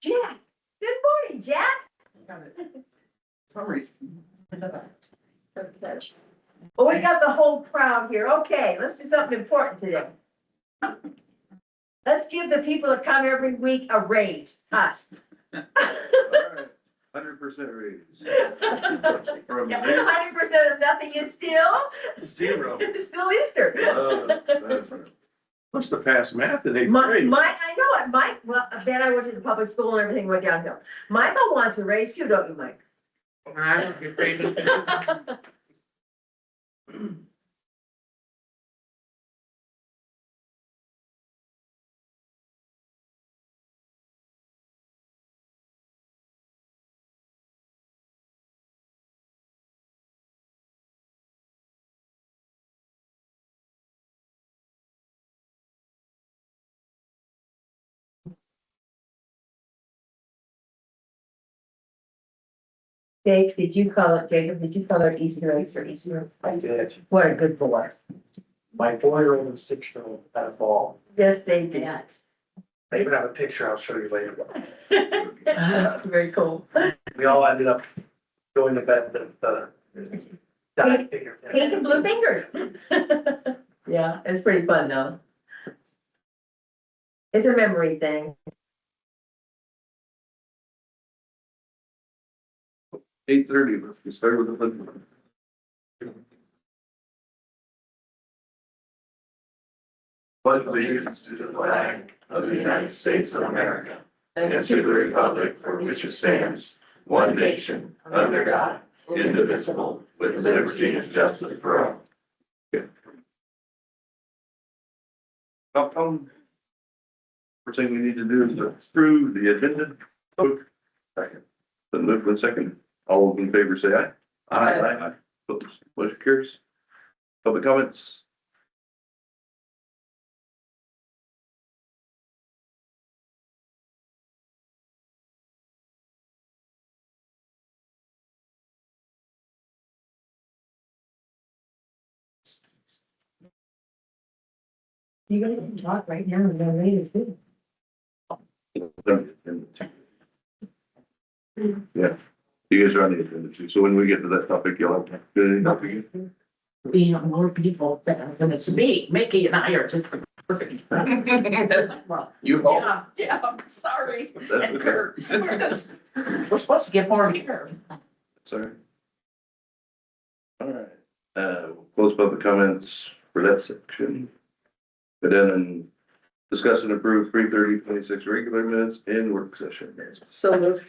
Jack, good morning, Jack. Some reason. Well, we got the whole crowd here. Okay, let's do something important today. Let's give the people that come every week a raise, us. All right, 100% raise. From Yeah, the 100% of nothing is still, Zero. still Easter. Must have passed math in eighth Mike, grade. I know it, Mike, well, then I went to the public school and everything went downhill. Michael wants a raise too, don't you, Mike? I don't get paid. Jacob, did you color Easter eggs for Easter? I did. What a good boy. My 4-year-old and 6-year-old had a ball. Yes, they did. I even have a picture I'll show you later. Very cool. We all ended up going to bed with dot figure. Pink and blue fingers. Yeah, it's pretty fun though. It's a memory thing. 8:30, let's get started with the pledge. Pledge allegiance to the flag of the United States of America and to the republic for which it stands, one nation, under God, indivisible, with liberty and justice for all. First thing we need to do is approve the agenda. Second. Then move with second. All those in favor say aye. Aye. Opposed? Motion carries. Public comments. You guys can talk right now and then later too. Yeah, you guys are on the agenda too, so when we get to that topic, you'll have to. Being more people that are gonna speak, Mickey and I are just. You hope. Yeah, I'm sorry. That's And okay. we're supposed to get more here. Sorry. All right, we'll close public comments for that section. But then discuss and approve 3/30/26 regular minutes in work session. So moved.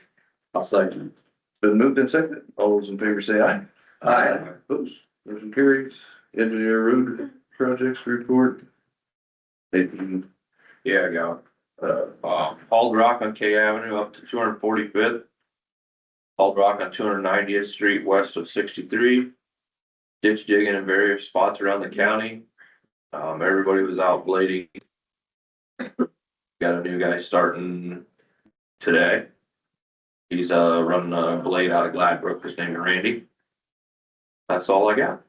I'll second. Been moved and seconded. All those in favor say aye. Opposed? Motion carries. Engineer road projects report. Nathan, Yeah, I got, hauled rock on K Avenue up to 245th. Hauled rock on 290th Street west of 63. Ditch digging in various spots around the county. Everybody was out blading. Got a new guy starting today. He's, running a blade out of Gladbrook. His name is Randy. That's all I got.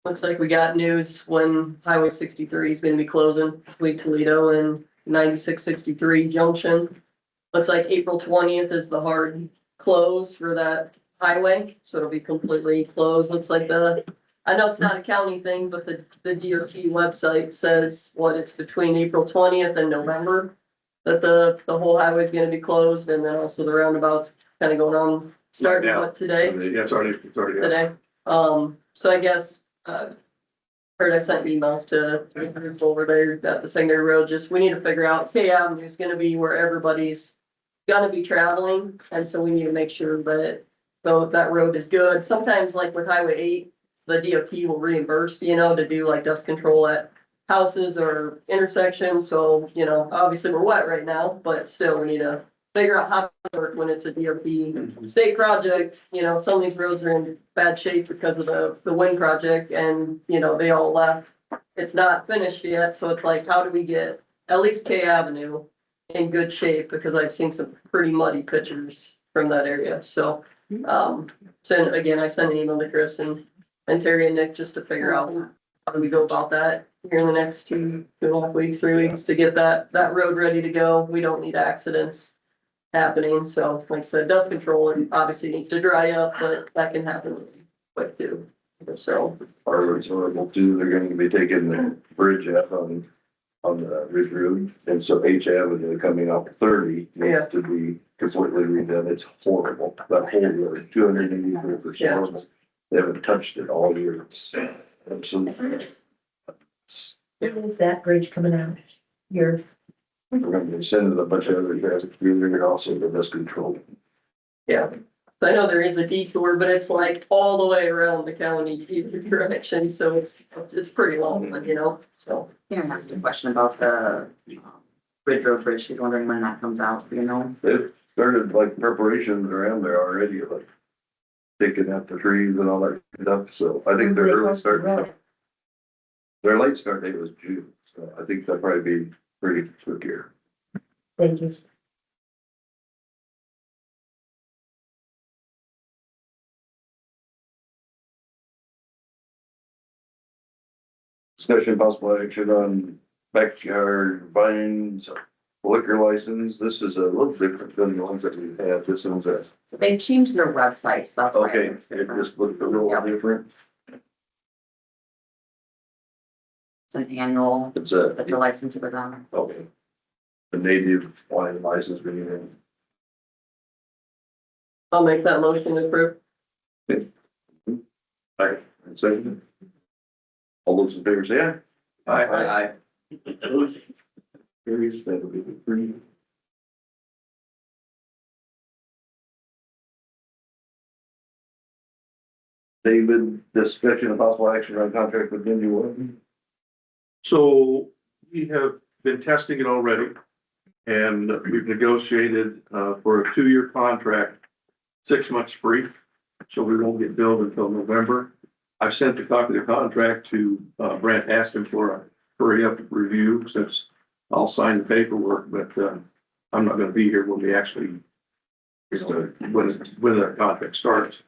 Looks like we got news when Highway 63 is gonna be closing between Toledo and 9663 junction. Looks like April 20th is the hard close for that highway, so it'll be completely closed. Looks like I know it's not a county thing, but the DOT website says it's between April 20th and November. That the whole highway is gonna be closed, and then also the roundabouts kind of going on, starting today. yeah, it's already. Today. So I guess, heard I sent emails to the group over there at the secondary road, just, we need to figure out, K Avenue is gonna be where everybody's gonna be traveling, and so we need to make sure that, though, that road is good. Sometimes, like with Highway 8, the DOT will reimburse, to do like dust control at houses or intersections, so, obviously we're wet right now, but still, we need to figure out how to work when it's a DOT state project. Some of these roads are in bad shape because of the wind project, and, they all left. It's not finished yet, so it's like, how do we get at least K Avenue in good shape? Because I've seen some pretty muddy pictures from that area, so, so again, I sent an email to Chris and Terry and Nick just to figure out how do we go about that here in the next 2.5 weeks, 3 weeks to get that road ready to go. We don't need accidents happening. So like I said, dust control and obviously needs to dry up, but that can happen really quick too. So, Our roads horrible too, they're gonna be taking the bridge out on the Ridge Road, and so H Avenue coming off 30 needs to be completely redone, it's horrible, that whole road, 280 for Yeah. storms. They haven't touched it all year, it's absolutely. When is that bridge coming out? Here, We're gonna be sending a bunch of other guys to be there, and also the dust control. yeah. So I know there is a detour, but it's like all the way around the county either direction. So it's pretty long, you know, so. Karen asked a question about the Ridge Road Bridge. She's wondering when that comes out, you know? They've started like preparations around there already, like taking out the trees and all that stuff, so I think their early start. Their late start date was June, so I think they'll probably be pretty quick here. thank you. Discussion possible action on backyard vines, liquor license. This is a little different than the ones that we've had. This one's a, So they've changed their website, so that's why. okay, it's it different. just looked a little Yep. different. It's an annual It's a, liquor license with them. okay. The native wine license being I'll make that motion to approve. second. All those in favor say aye. Aye. Opposed? Carries, that'll be the three. David, discussion of possible action on contract with Ninja One. So we have been testing it already. And we've negotiated for a 2-year contract, 6 months free. So we won't get billed until November. I've sent a copy of the contract to Brent, asked him for a hurry up review since I'll sign the paperwork, but I'm not gonna be here when we actually when the contract starts.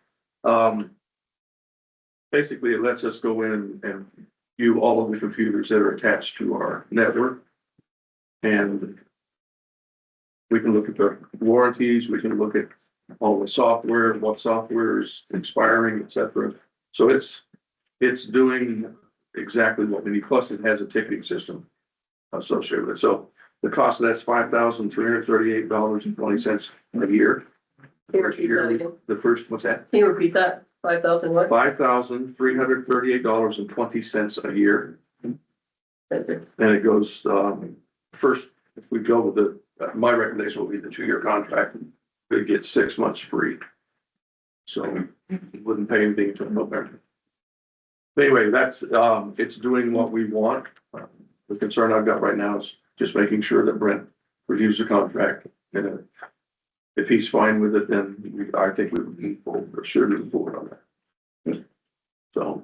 Basically, it lets us go in and view all of the computers that are attached to our network. And we can look at the warranties, we can look at all the software, what software is expiring, et cetera. So it's doing exactly what we need, plus it has a ticketing system associated with it. So the cost of that's $5,338.20 a year. Can you repeat that again? The first, what's that? Can you repeat that? 5,000 what? $5,338.20 a year. Okay. And it goes, first, if we go with my recommendation will be the 2-year contract, we get 6 months free. So we wouldn't pay anything until November. Anyway, that's, it's doing what we want. The concern I've got right now is just making sure that Brent reviews the contract. And if he's fine with it, then I think we would move forward, or should move forward on that. So,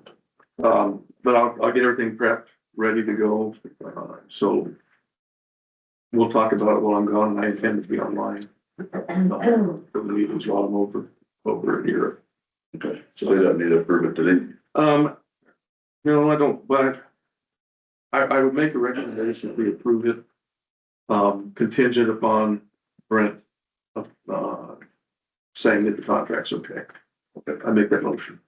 but I'll get everything prepped, ready to go. So we'll talk about it while I'm gone, and I intend to be online. For the meetings while I'm over in Europe. Okay, so we don't need to approve it today. No, I don't, but I would make a recommendation if we approve it. Contingent upon Brent, saying that the contract's okay. Okay, I make that motion.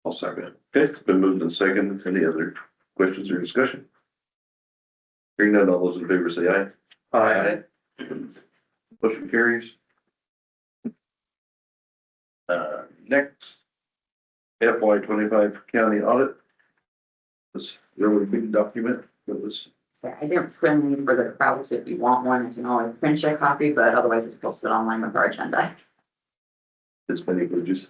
I'll second it. Okay, it's been moved and seconded. Any other questions or discussion? Hearing none, all those in favor say aye. Aye. Motion carries. Next, FY 25 county audit. This really big document that was, Yeah, I didn't print any for the crowds. If you want one, you can always print your copy, but otherwise it's posted online with our agenda. this many pages.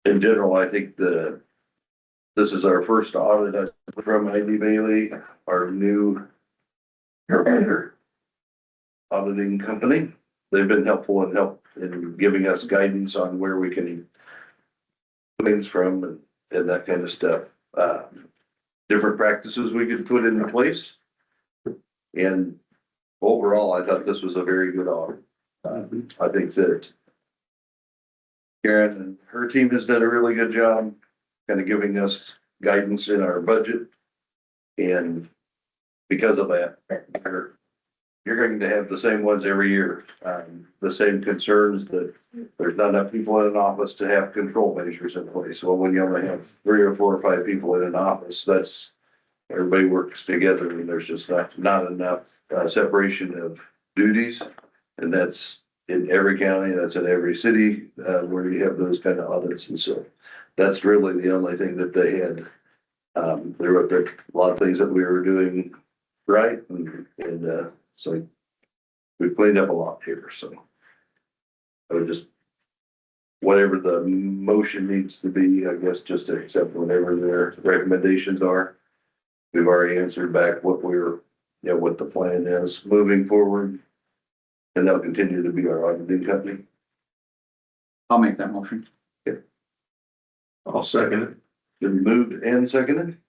In general, I think this is our first audit from ID Bailey, our new auditing company. They've been helpful in giving us guidance on where we can things from and that kind of stuff. Different practices we could put into place. And overall, I thought this was a very good audit. I think that Karen and her team has done a really good job kind of giving us guidance in our budget. And because of that, you're going to have the same ones every year. The same concerns that there's not enough people in an office to have control measures in place. Well, when you only have 3 or 4 or 5 people in an office, that's, everybody works together and there's just not enough separation of duties. And that's in every county, that's in every city, where you have those kind of audits. And so that's really the only thing that they had. There were a lot of things that we were doing right, and so we cleaned up a lot here, so. I would just, whatever the motion needs to be, I guess, just to accept whatever their recommendations are. We've already answered back what what the plan is moving forward. And that'll continue to be our auditing company. I'll make that motion. I'll second it. Been moved and seconded.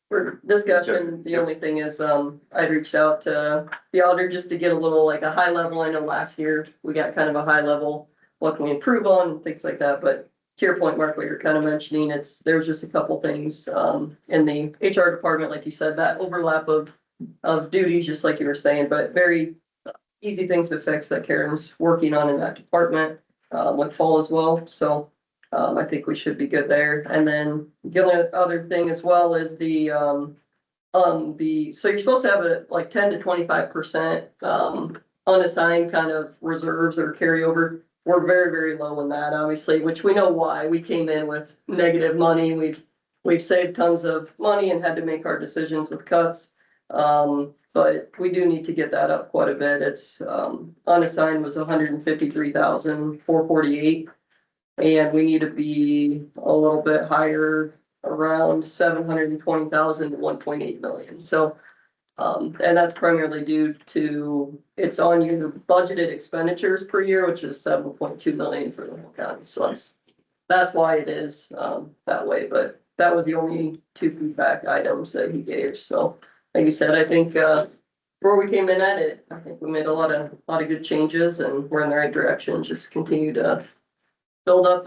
For discussion, the only thing is, I reached out to the auditor just to get a little, like a high level. I know last year we got kind of a high level, what can we improve on and things like that, but to your point, Mark, what you're kind of mentioning, there's just a couple things, in the HR department, like you said, that overlap of duties, just like you were saying, but very easy things to fix that Karen's working on in that department, with Paul as well, so. I think we should be good there. And then the only other thing as well is so you're supposed to have a like 10 to 25%, unassigned kind of reserves or carryover. We're very, very low in that, obviously, which we know why. We came in with negative money. We've saved tons of money and had to make our decisions with cuts. But we do need to get that up quite a bit. It's, unassigned was 153,448. And we need to be a little bit higher, around 720,000 to 1.8 million. So, and that's primarily due to, it's on your budgeted expenditures per year, which is 7.2 million for the whole county. So that's why it is, that way. But that was the only 2 feedback items that he gave. So like you said, I think, before we came in at it, I think we made a lot of good changes and we're in the right direction. Just continue to build up,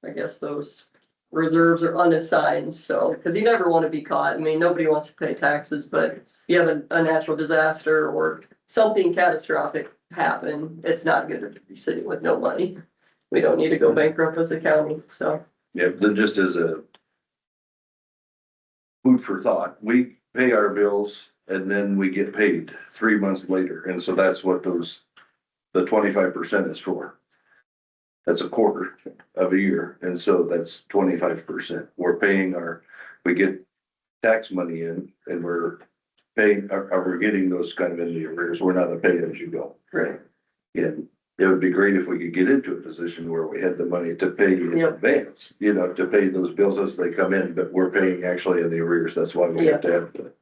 I guess those reserves are unassigned, so, because you never want to be caught. I mean, nobody wants to pay taxes, but if you have a natural disaster or something catastrophic happen, it's not good to be sitting with no money. We don't need to go bankrupt as a county, so. Yeah, then just as a food for thought, we pay our bills and then we get paid 3 months later. And so that's what the 25% is for. That's a quarter of a year, and so that's 25%. We're paying we get tax money in, and we're paying, we're getting those kind of in the arrears. We're not a pay as you go. Right. And it would be great if we could get into a position where we had the money to pay in advance, to pay those bills as they come in, but we're paying actually in the arrears. That's why we have to have the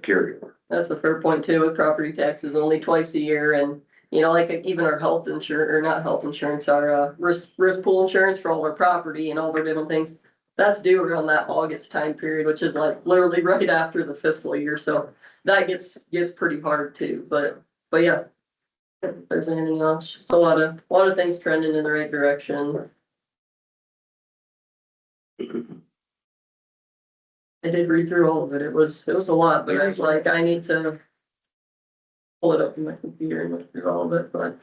carryover. That's a fair point too, with property taxes only twice a year and, like even our health insurance, or not health insurance, our risk pool insurance for all our property and all their different things. That's due around that August time period, which is like literally right after the fiscal year. So that gets pretty hard too, but yeah. If there's anything else, just a lot of things trending in the right direction. I did read through all of it. It was a lot, but I was like, I need to pull it up in my computer and look through all of it, but.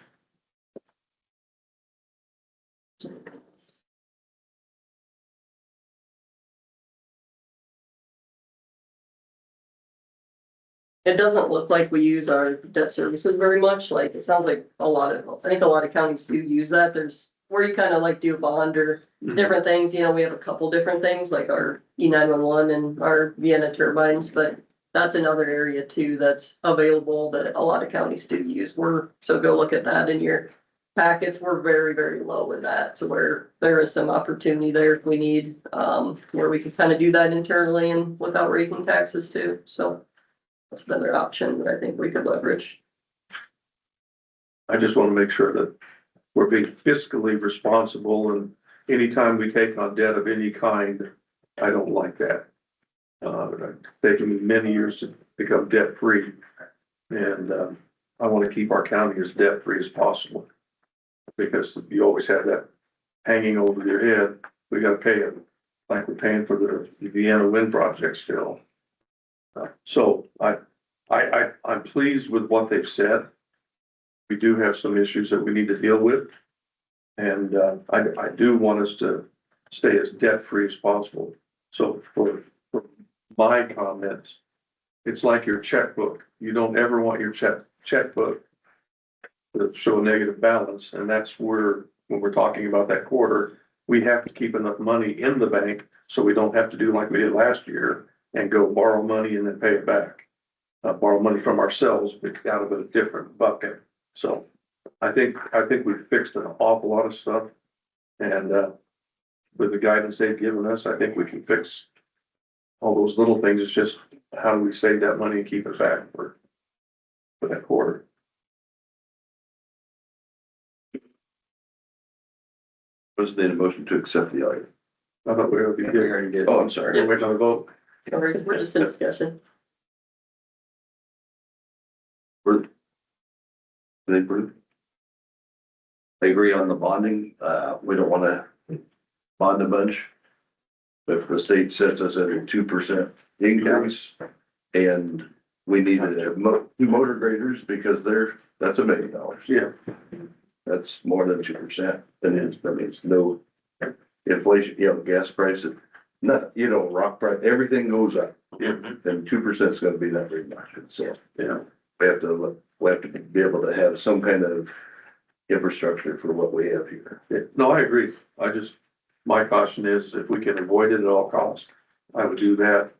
It doesn't look like we use our debt services very much. Like, it sounds like I think a lot of counties do use that. There's where you kind of like do a bond or different things. We have a couple different things like our E911 and our Vienna turbines, but that's another area too that's available that a lot of counties do use. So go look at that in your packets. We're very, very low in that, to where there is some opportunity there if we need, where we can kind of do that internally and without raising taxes too. So that's another option that I think we could leverage. I just want to make sure that we're being fiscally responsible, and anytime we take on debt of any kind, I don't like that. It's taken me many years to become debt free, and I want to keep our county as debt free as possible. Because you always have that hanging over your head, we gotta pay it, like we're paying for the Vienna wind project still. So I'm pleased with what they've said. We do have some issues that we need to deal with. And, I do want us to stay as debt free as possible. So for my comments, it's like your checkbook. You don't ever want your checkbook to show a negative balance, and that's where, when we're talking about that quarter, we have to keep enough money in the bank so we don't have to do like we did last year and go borrow money and then pay it back. Borrow money from ourselves, but out of a different bucket. So I think we've fixed an awful lot of stuff. And, with the guidance they've given us, I think we can fix all those little things. It's just, how do we save that money and keep it back for that quarter? Was there a motion to accept the item? I thought we would be here. already did. Oh, I'm sorry. We're waiting on a vote. No worries, we're just in discussion. They agree on the bonding. We don't wanna bond a bunch. If the state sets us at a 2% increase and we need to have motor graders because that's $1 million. Yeah, That's more than 2%. That means no inflation, gas prices, rock price, everything goes up. yeah, Then 2% is gonna be that very much. So yeah. we have to be able to have some kind of infrastructure for what we have here. Yeah. No, I agree. My caution is if we can avoid it at all costs, I would do that.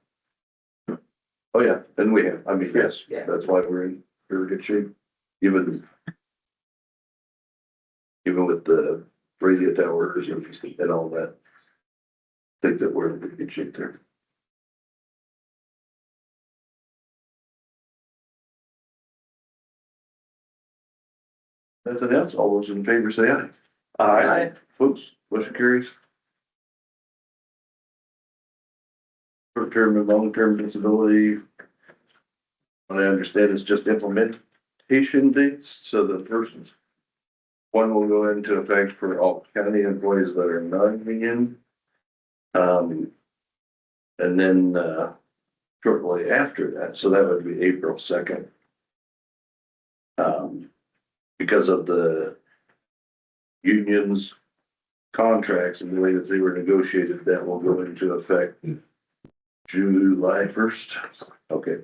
Oh, yeah, and we have, yes, Yeah. that's why we're in very good shape. Even with the radio towers and all that. Think that we're in pretty good shape there. Nothing else? All those in favor say aye. Aye. Folks, motion carries. Short-term and long-term disability. What I understand is just implementation dates, so the first one will go into effect for all county employees that are non-union. And then, shortly after that, so that would be April 2nd. Because of the union's contracts and the way that they were negotiated, that will go into effect July 1st. Okay.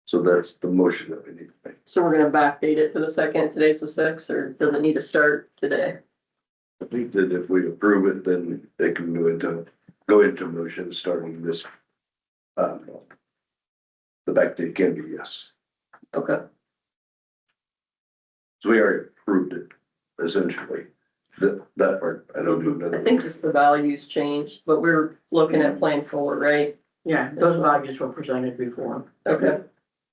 So that's the motion that we need to make. So we're gonna backdate it to the 2nd, today's the 6th, or does it need to start today? I think that if we approve it, then they can go into motion starting this. The back date can be yes. Okay. So we already approved it, essentially. That part, I don't do I another. think just the values changed, but we're looking at plan forward, right? Yeah, those values were presented before. Okay,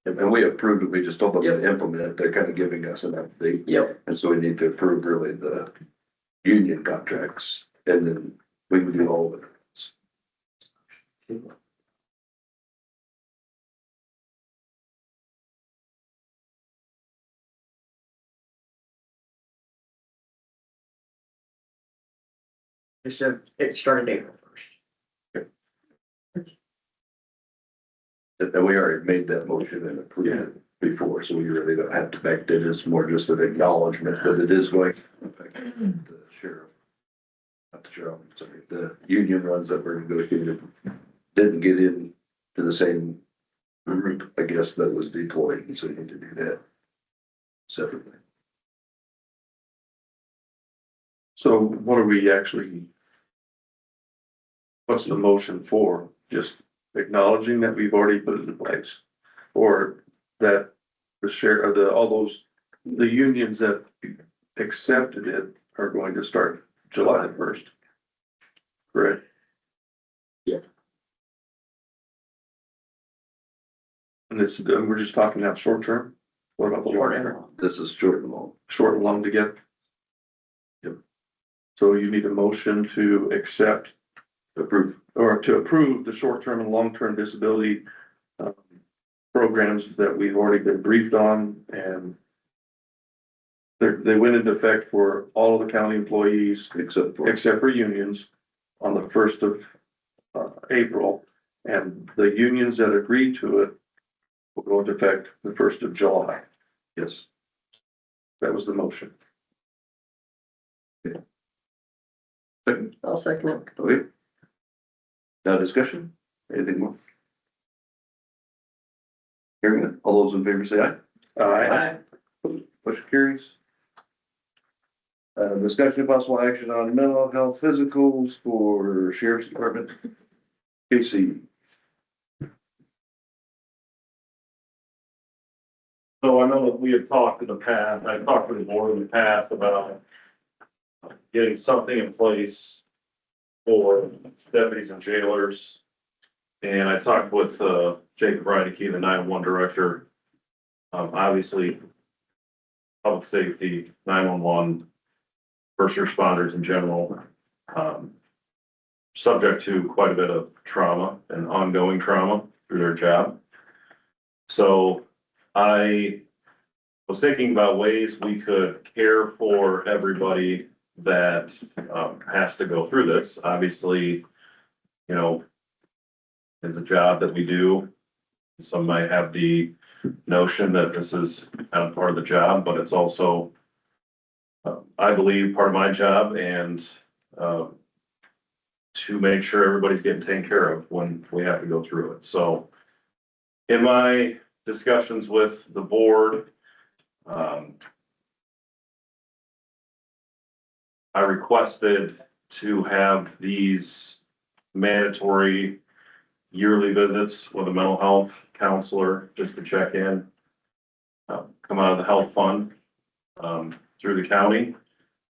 And we approved it, we just told them to implement it, they're kind of giving us an update. yep, And so we need to approve really the union contracts, and then we can do all of it. It said it started April 1st. And we already made that motion and approved it before, so we really don't have to back it. It's more just an acknowledgement that it is going to affect the sheriff. Not the sheriff, sorry, the union ones that were negotiated didn't get in to the same group, I guess, that was deployed, and so you need to do that separately. So what are we actually? What's the motion for? Just acknowledging that we've already put it in place? Or that the share of the unions that accepted it are going to start July 1st? Correct? Yeah. And we're just talking about short term? What about the long term? This is short and long. Short and long together? Yep. So you need a motion to accept Approve. or to approve the short-term and long-term disability programs that we've already been briefed on and They went into effect for all of the county employees Except for, except for unions on the first of April. And the unions that agreed to it will go into effect the first of July. yes. That was the motion. Second, I'll second it. okay. Now discussion, anything more? Hearing it, all those in favor say aye. Motion carries. Discussion of possible action on mental health physicals for sheriff's department. Casey, So I know that we had talked in the past, I talked to the board in the past about getting something in place for deputies and jailers. And I talked with, Jacob Reineke, the 911 director. Obviously, public safety, 911, first responders in general, subject to quite a bit of trauma and ongoing trauma through their job. So I was thinking about ways we could care for everybody that has to go through this. Obviously, you know, it's a job that we do. Some might have the notion that this is kind of part of the job, but it's also, I believe, part of my job, and to make sure everybody's getting taken care of when we have to go through it. So in my discussions with the board, I requested to have these mandatory yearly visits with a mental health counselor just to check in. Come out of the health fund through the county.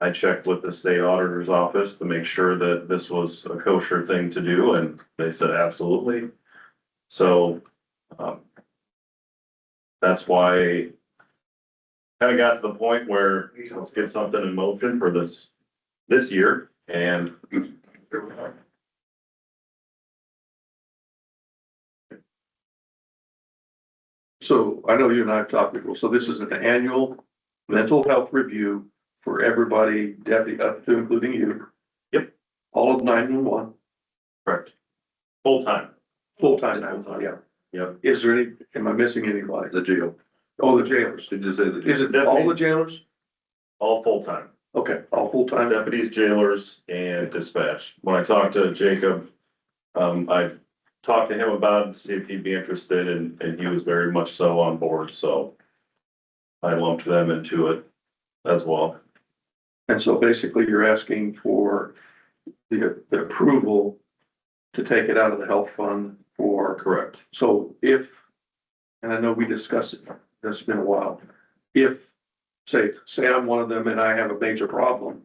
I checked with the state auditor's office to make sure that this was a kosher thing to do, and they said absolutely. So that's why kind of got to the point where let's get something in motion for this year, and here we are. So I know you and I have talked before, so this is an annual mental health review for everybody, deputy, up to including you. Yep. All of 911, Correct. Full time. full-time 911, yeah. Yep. Is there any, am I missing anybody? the jail, Oh, the jailers. did you say the? Is it all the jailers? All full time. Okay, all full-time. Deputies, jailers, and dispatch. When I talked to Jacob, I talked to him about it to see if he'd be interested, and he was very much so on board, so I lumped them into it as well. And so basically you're asking for the approval to take it out of the health fund for, Correct. so if, and I know we discussed it, it's been a while. If, say I'm one of them and I have a major problem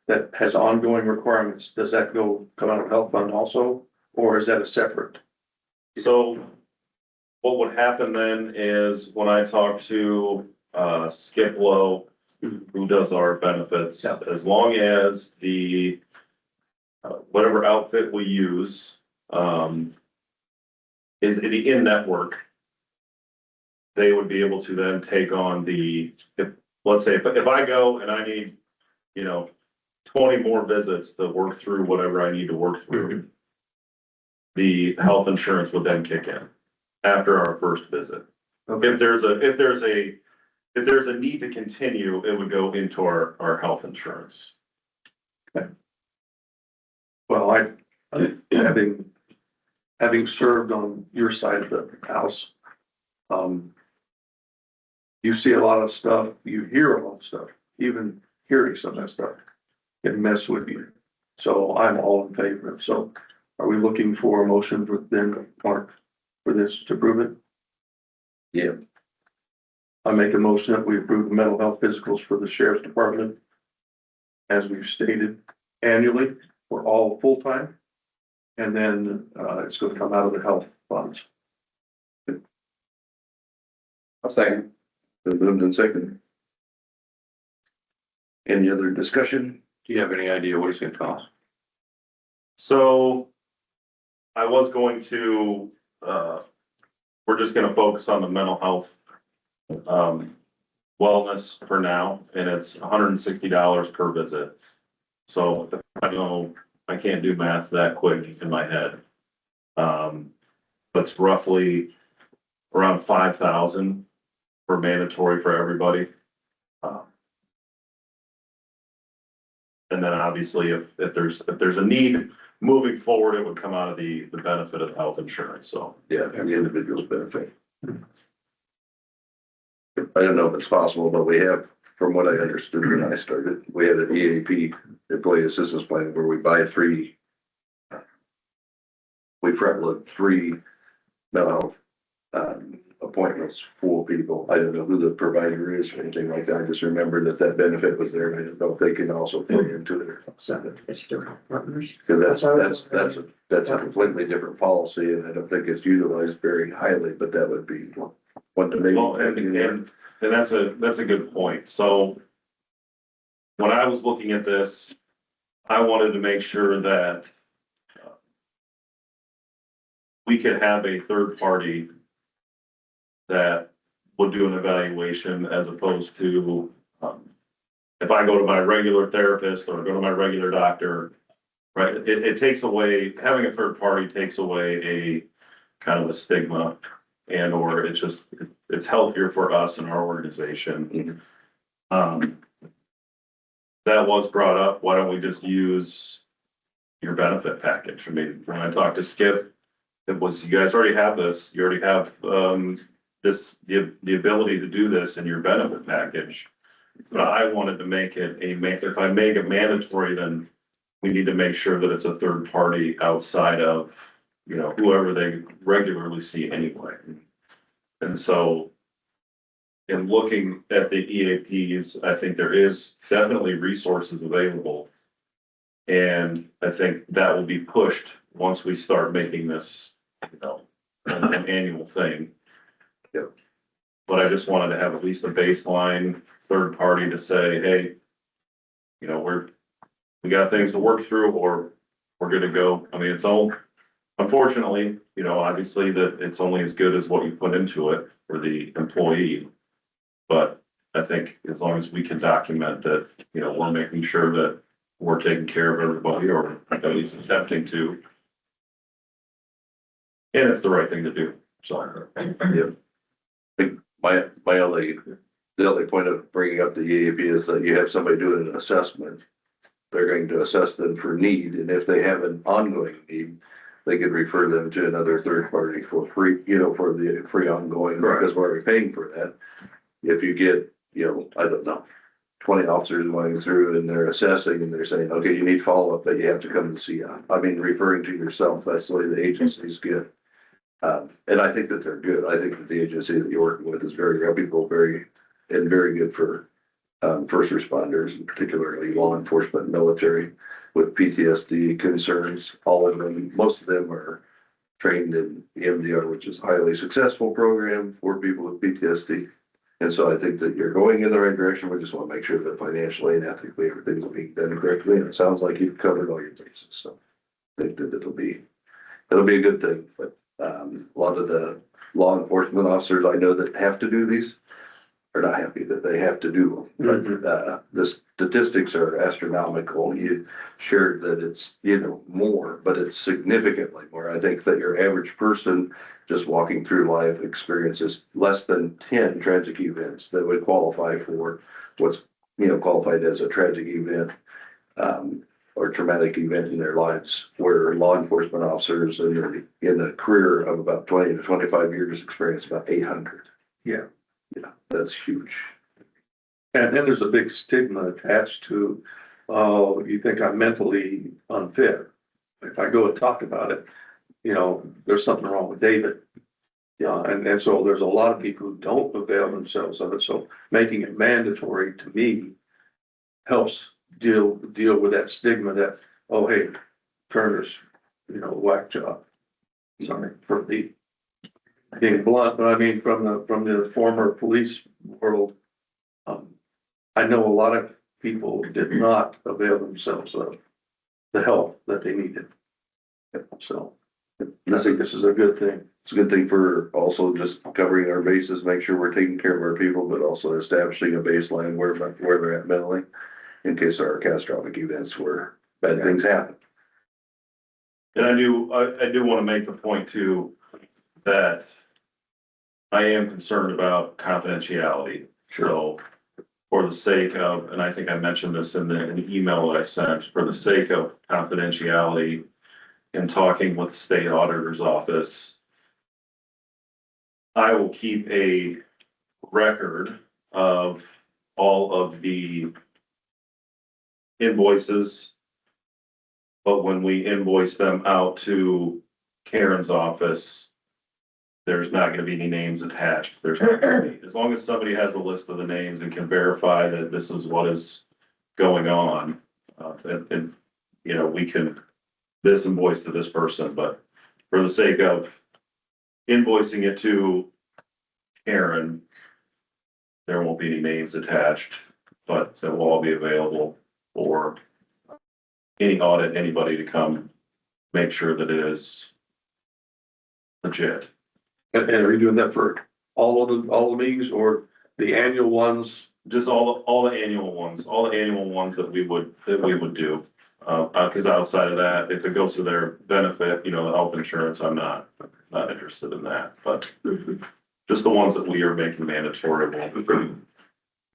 that has ongoing requirements, does that come out of health fund also? Or is that a separate? So what would happen then is when I talk to Skip Lowe, who does our benefits, Yeah. as long as the whatever outfit we use is in network, they would be able to then take on let's say if I go and I need, 20 more visits to work through whatever I need to work through, the health insurance would then kick in after our first visit. If there's a need to continue, it would go into our health insurance. Well, having served on your side of the house, you see a lot of stuff, you hear a lot of stuff, even hearing some of that stuff can mess with you. So I'm all in favor. So are we looking for a motion for then, Mark, for this to prove it? Yeah. I make a motion that we approve the mental health physicals for the sheriff's department, as we've stated, annually for all full-time. And then, it's gonna come out of the health funds. I'll second. Been moved and seconded. Any other discussion? Do you have any idea what it's gonna cost? So I was going to, we're just gonna focus on the mental health wellness for now, and it's $160 per visit. So I know, I can't do math that quick in my head. But it's roughly around 5,000 for mandatory for everybody. And then obviously if there's a need moving forward, it would come out of the benefit of health insurance, so. Yeah, the individual's benefit. I don't know if it's possible, but we have, from what I understood when I started, we had an EAP, employee assistance plan, where we buy three. We front load three mental health appointments for people. I don't know who the provider is or anything like that. I just remember that benefit was there. I don't know if they can also pay into their incentive. It's different partners. Because that's a completely different policy, and I don't think it's utilized very highly, but that would be one to maybe. Well, and that's a good point. So when I was looking at this, I wanted to make sure that we could have a third party that would do an evaluation as opposed to, if I go to my regular therapist or go to my regular doctor, right? It takes away, having a third party takes away a kind of a stigma, and or it's healthier for us and our organization. That was brought up. Why don't we just use your benefit package? I mean, when I talked to Skip, it was, you guys already have this. You already have the ability to do this in your benefit package. But I wanted to make it if I make it mandatory, then we need to make sure that it's a third party outside of, whoever they regularly see anyway. And so in looking at the EAPs, I think there is definitely resources available. And I think that will be pushed once we start making this, an annual thing. Yep. But I just wanted to have at least a baseline third party to say, hey, we got things to work through, or we're good to go. I mean, it's all, unfortunately, obviously that it's only as good as what you put into it for the employee. But I think as long as we can document that, we're making sure that we're taking care of everybody, or at least attempting to. And it's the right thing to do, so. Yep. The only point of bringing up the EAP is that you have somebody doing an assessment. They're going to assess them for need, and if they have an ongoing need, they could refer them to another third party for free, for the free ongoing, because we're already paying for that. If you get, I don't know, 20 officers going through and they're assessing and they're saying, okay, you need follow-up, but you have to come to see us. I mean, referring to yourself, that's the way the agencies get. And I think that they're good. I think that the agency that you're working with is very reputable, very good for first responders, and particularly law enforcement, military with PTSD concerns. All of them, most of them are trained in EMDR, which is a highly successful program for people with PTSD. And so I think that you're going in the right direction. We just want to make sure that financially and ethically everything's being done correctly. And it sounds like you've covered all your bases. So I think that it'll be a good thing. But a lot of the law enforcement officers I know that have to do these are not happy that they have to do them. But the statistics are astronomical. You shared that it's, more, but it's significantly more. I think that your average person just walking through life experiences less than 10 tragic events that would qualify for what's, qualified as a tragic event or traumatic event in their lives, where law enforcement officers in the career of about 20 to 25 years experience about 800. Yeah. Yeah, that's huge. And then there's a big stigma attached to, you think I'm mentally unfit. If I go and talk about it, there's something wrong with David. Yeah, and so there's a lot of people who don't avail themselves of it. So making it mandatory to me helps deal with that stigma that, oh, hey, Turner's, whack job. Sorry for the being blunt, but I mean, from the former police world, I know a lot of people did not avail themselves of the help that they needed. So I think this is a good thing. It's a good thing for also just covering our bases, make sure we're taking care of our people, but also establishing a baseline where they're at mentally. In case there are catastrophic events where bad things happen. And I do wanna make the point too, that I am concerned about confidentiality. So for the sake of, and I think I mentioned this in the email that I sent, for the sake of confidentiality and talking with the state auditor's office, I will keep a record of all of the invoices. But when we invoice them out to Karen's office, there's not gonna be any names attached. There's not gonna be, as long as somebody has a list of the names and can verify that this is what is going on. And, you know, we can, this invoice to this person, but for the sake of invoicing it to Karen, there won't be any names attached, but it will all be available for any audit, anybody to come make sure that it is legit. And are you doing that for all the meetings or the annual ones? Just all the annual ones that we would do. Cause outside of that, if it goes to their benefit, you know, the health insurance, I'm not interested in that, but just the ones that we are making mandatory.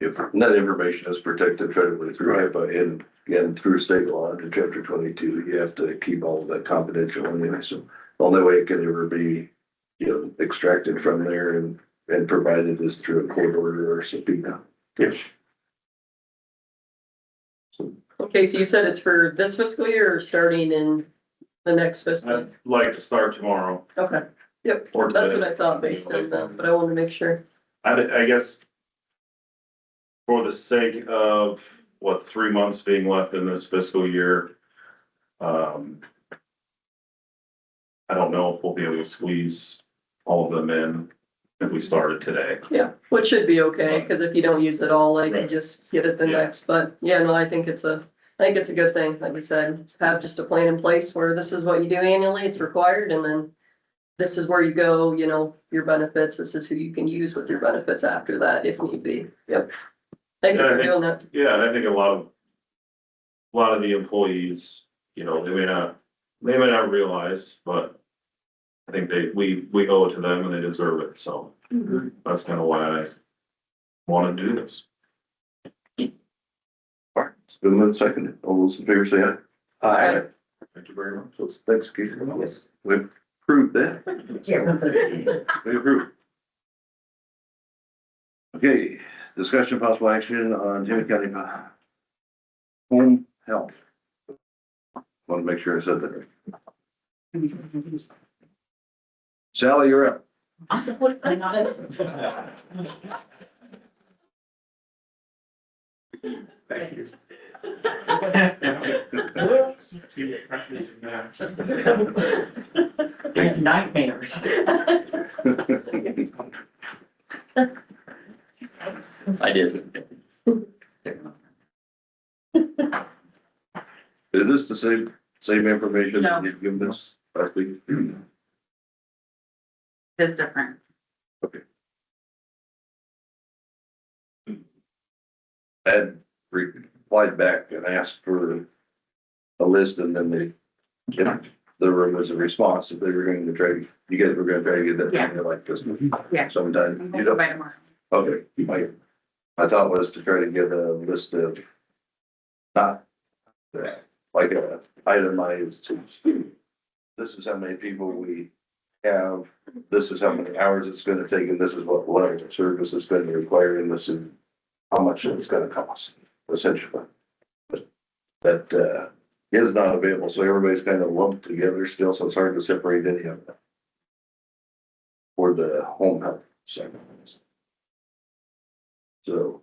If that information is protected federally through HIPAA and through state law under chapter 22, you have to keep all of that confidential anyway. So the only way it can ever be, you know, extracted from there and provided is through a court order or subpoena. Yes. Okay, so you said it's for this fiscal year or starting in the next fiscal? I'd like to start tomorrow. Okay, yep, Or that's today. what I thought based on that, but I wanted to make sure. I guess for the sake of, 3 months being left in this fiscal year, I don't know if we'll be able to squeeze all of them in if we started today. Yeah, which should be okay, cause if you don't use it all, like, you Right. just get it the Yeah. next, but yeah, no, I think it's a good thing, like we said, have just a plan in place where this is what you do annually, it's required, and then this is where you go, you know, your benefits, this is who you can use with your benefits after that, if need be, yep. Thank you Yeah, I for think- doing that. Yeah, and I think a lot of the employees, you know, they may not realize, but I think we owe it to them and they deserve it, so that's kind of why I want to do this. All right, it's been moved and seconded. All those in favor say aye. Aye. Thank you very much. So thanks, Keith. We approved that. We approve. Okay, discussion possible action on Jimmy County home health. Want to make sure I said that. Sally, you're up. Thank you. Nightmares. I did. Is this the same information No. that you've given us last week? It's different. Ed replied back and asked for a list and then they, you know, there was a response that they were going to try, you guys were gonna try to get that Yeah. together like this Yeah. sometime. You know, By tomorrow. okay, my thought was to try to get a list of not like a itemized, this is how many people we have, this is how many hours it's gonna take, and this is what level of service it's gonna require, and this is how much it's gonna cost, essentially. But that, is not available, so everybody's kind of lumped together still, so it's hard to separate any of them. For the home health segments. So.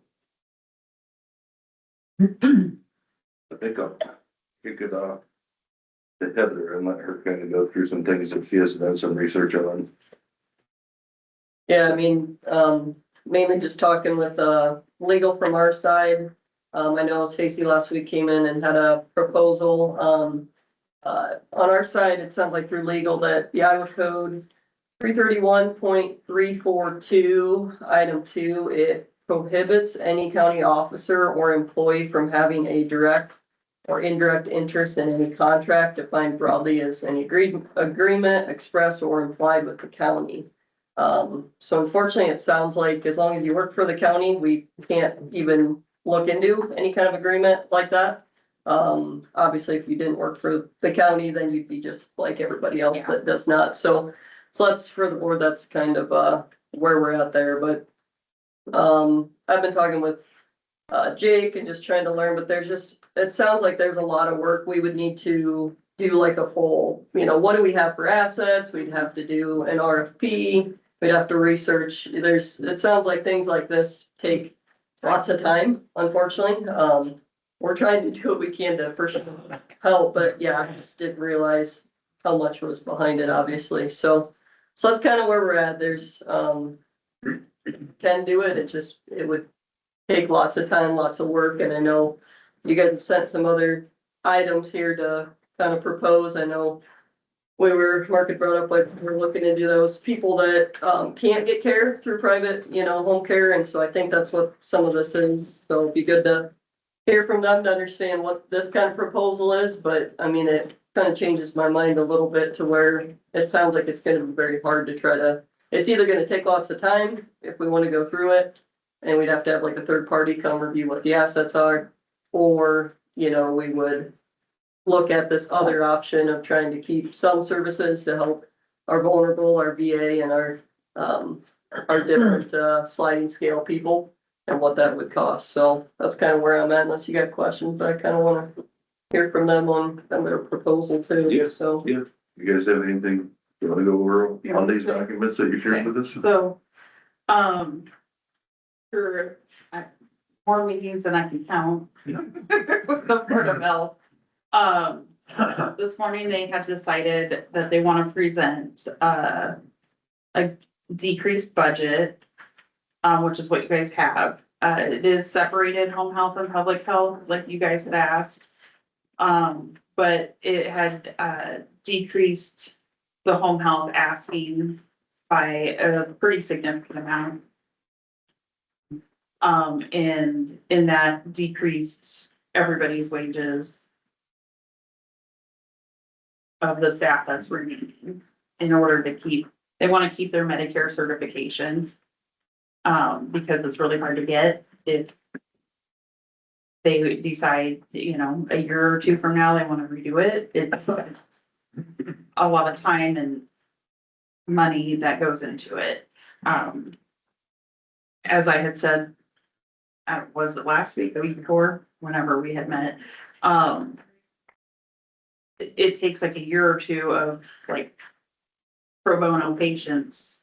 I think I'll kick it off to Heather and let her kind of go through some things that she has done some research on. Yeah, I mean, mainly just talking with, legal from our side. I know Stacy last week came in and had a proposal, On our side, it sounds like through legal that the Iowa Code 331.342, item 2, it prohibits any county officer or employee from having a direct or indirect interest in any contract defined broadly as any agreement expressed or implied with the county. So unfortunately, it sounds like as long as you work for the county, we can't even look into any kind of agreement like that. Obviously, if you didn't work for the county, then you'd be just like everybody else that does not. So that's for the board, that's kind of, where we're at there, but, I've been talking with, Jake and just trying to learn, but it sounds like there's a lot of work. We would need to do like a full, what do we have for assets? We'd have to do an RFP. We'd have to research. It sounds like things like this take lots of time, unfortunately. We're trying to do what we can to for sure help, but yeah, I just didn't realize how much was behind it, obviously. So that's kind of where we're at. There's, can do it. It would take lots of time, lots of work. And I know you guys have sent some other items here to kind of propose. I know Mark had brought up, like, we're looking into those people that, can't get care through private, home care. And so I think that's what some of this is. So it'd be good to hear from them to understand what this kind of proposal is. But I mean, it kind of changes my mind a little bit to where it sounds like it's going to be very hard to it's either going to take lots of time if we want to go through it, and we'd have to have like a third party come review what the assets are, or, we would look at this other option of trying to keep some services to help our vulnerable, our VA, and our different, sliding scale people, and what that would cost. So that's kind of where I'm at, unless you got questions, but I kind of want to hear from them on their proposal too. Yeah. So. You guys have anything you wanna go over on these documents that you shared with us? So, for more meetings than I can count with the Board of Health. This morning they had decided that they want to present, a decreased budget, which is what you guys have. It is separated home health and public health, like you guys had asked. But it had, decreased the home health asking by a pretty significant amount. In that decreased everybody's wages of the staff that's remaining in order to they want to keep their Medicare certification. Because it's really hard to get if they decide, a year or two from now, they want to redo it. It's a lot of time and money that goes into it. As I had said, was it last week, the week before, whenever we had met? It takes like a year or two of like pro bono patients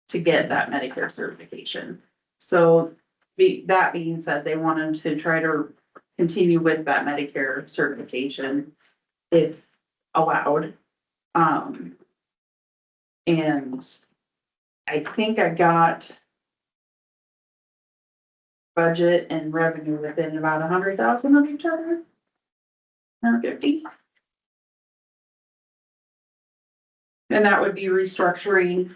to get that Medicare certification. So that being said, they wanted to try to continue with that Medicare certification if allowed. And I think I got budget and revenue within about 100,000 of each other. 150. And that would be restructuring,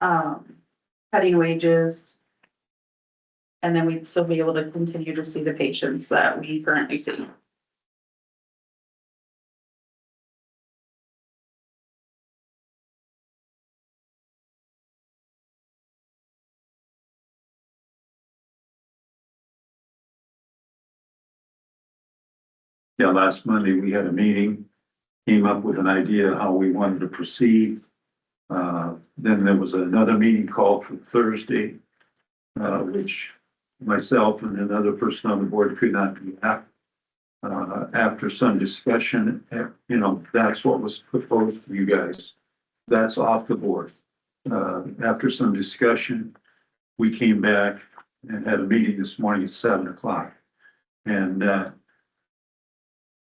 cutting wages. And then we'd still be able to continue to see the patients that we currently see. Yeah, last Monday, we had a meeting, came up with an idea how we wanted to proceed. Then there was another meeting called for Thursday, which myself and another person on the board could not be at. After some discussion, that's what was proposed to you guys. That's off the board. After some discussion, we came back and had a meeting this morning at 7 o'clock. And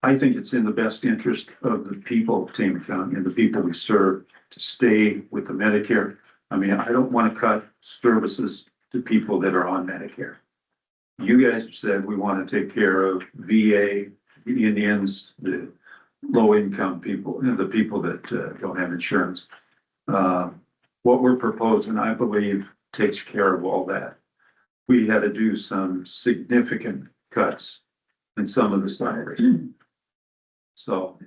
I think it's in the best interest of the people of Tama County and the people we serve to stay with the Medicare. I mean, I don't want to cut services to people that are on Medicare. You guys have said we want to take care of VA, the Indians, the low income people, you know, the people that don't have insurance. What we're proposing, I believe, takes care of all that. We had to do some significant cuts in some of the salaries. So.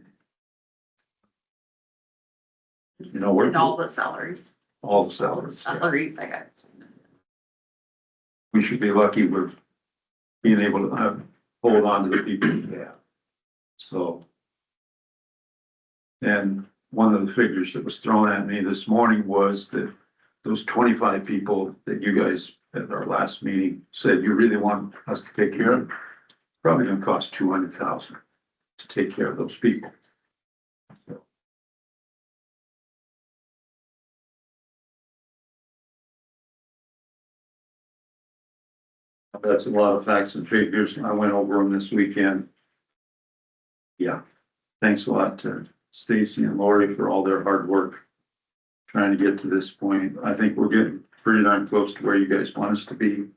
You know, we're And all the salaries, all the all the salaries. salaries I got. We should be lucky we're being able to hold on to the people we have. So. And one of the figures that was thrown at me this morning was that those 25 people that you guys at our last meeting said you really want us to take care of, probably gonna cost 200,000 to take care of those people. That's a lot of facts and figures. I went over them this weekend. Yeah, thanks a lot to Stacy and Lori for all their hard work trying to get to this point. I think we're getting pretty darn close to where you guys want us to be.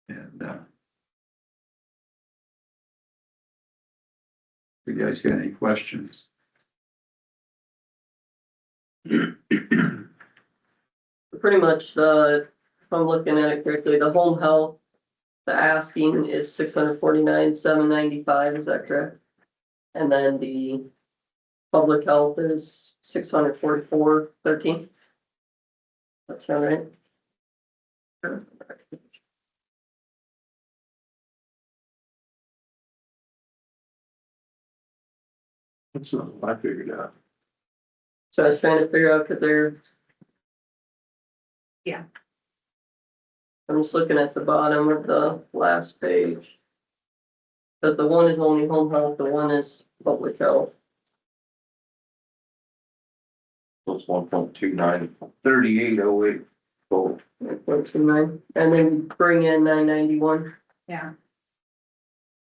And if you guys got any questions? Pretty much if I'm looking at it correctly, the home health, the asking is 649,795, is that correct? And then the public health is 644,13. That sound right? That's not what I figured out. So I was trying to figure out, cause they're. Yeah. I'm just looking at the bottom of the last page. Cause the one is only home health, the one is public health. So it's 1.29, 3808. So 1.29, and then bring in 991. Yeah.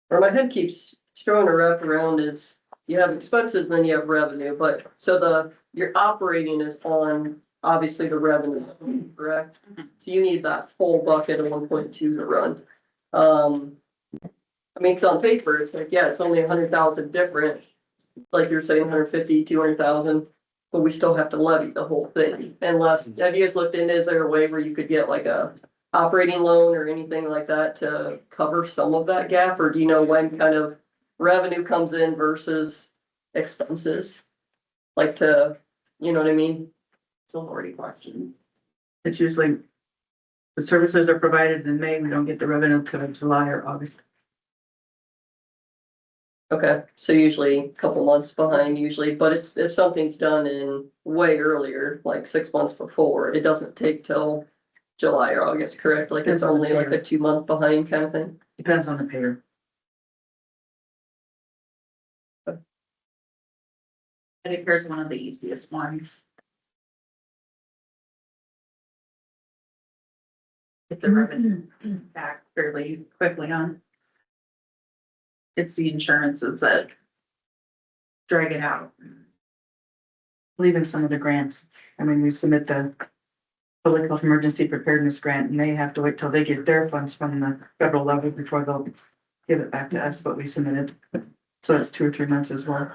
Or my head keeps throwing a wrap around is, you have expenses, then you have revenue, but, so your operating is on, obviously, the revenue, correct? So you need that full bucket of 1.2 to run. I mean, 'cause on paper, it's like, yeah, it's only 100,000 different, like you're saying, 150, 200,000, but we still have to levy the whole thing. Unless, have you guys looked into, is there a way where you could get like a operating loan or anything like that to cover some of that gap? Or do you know when kind of revenue comes in versus expenses? Like to, you know what I mean? It's a Lordy question. It's usually, the services are provided in May, we don't get the revenue until July or August. Okay, so usually a couple months behind usually, but it's, if something's done in way earlier, like 6 months before, it doesn't take till July or August, correct? Like it's Depends on the only like a payer. 2 month behind kind of thing? Depends on the payer. Medicare is one of the easiest ones. Get the revenue back fairly quickly on. It's the insurances that drag it out. Leaving some of the grants, I mean, we submit the public health emergency preparedness grant and they have to wait till they get their funds from the federal level before they'll give it back to us, what we submitted. So that's 2 or 3 months as well.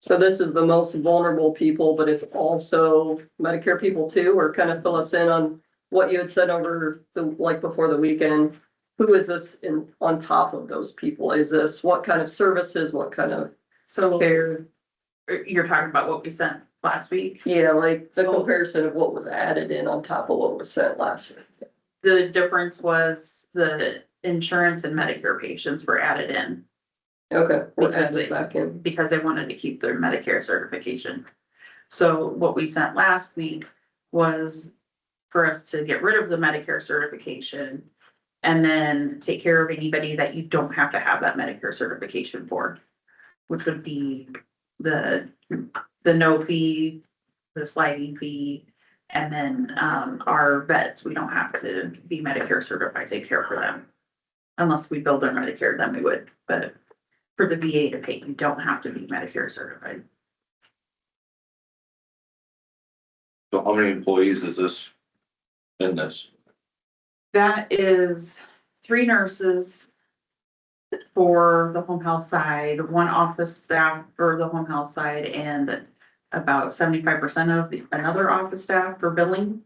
So this is the most vulnerable people, but it's also Medicare people too, or kind of fill us in on what you had said over the, like before the weekend. Who is this in, on top of those people? Is this, what kind of services, what kind of So care? you're talking about what we sent last week? Yeah, like the So- comparison of what was added in on top of what was sent last week. The difference was the insurance and Medicare patients were added in Okay, we're Because adding they- it back in. because they wanted to keep their Medicare certification. So what we sent last week was for us to get rid of the Medicare certification and then take care of anybody that you don't have to have that Medicare certification for, which would be the no fee, the sliding fee, and then, our vets, we don't have to be Medicare certified, they care for them. Unless we build their Medicare, then we would, but for the VA to pay, you don't have to be Medicare certified. So how many employees is this in this? That is 3 nurses for the home health side, 1 office staff for the home health side, and about 75% of another office staff for billing.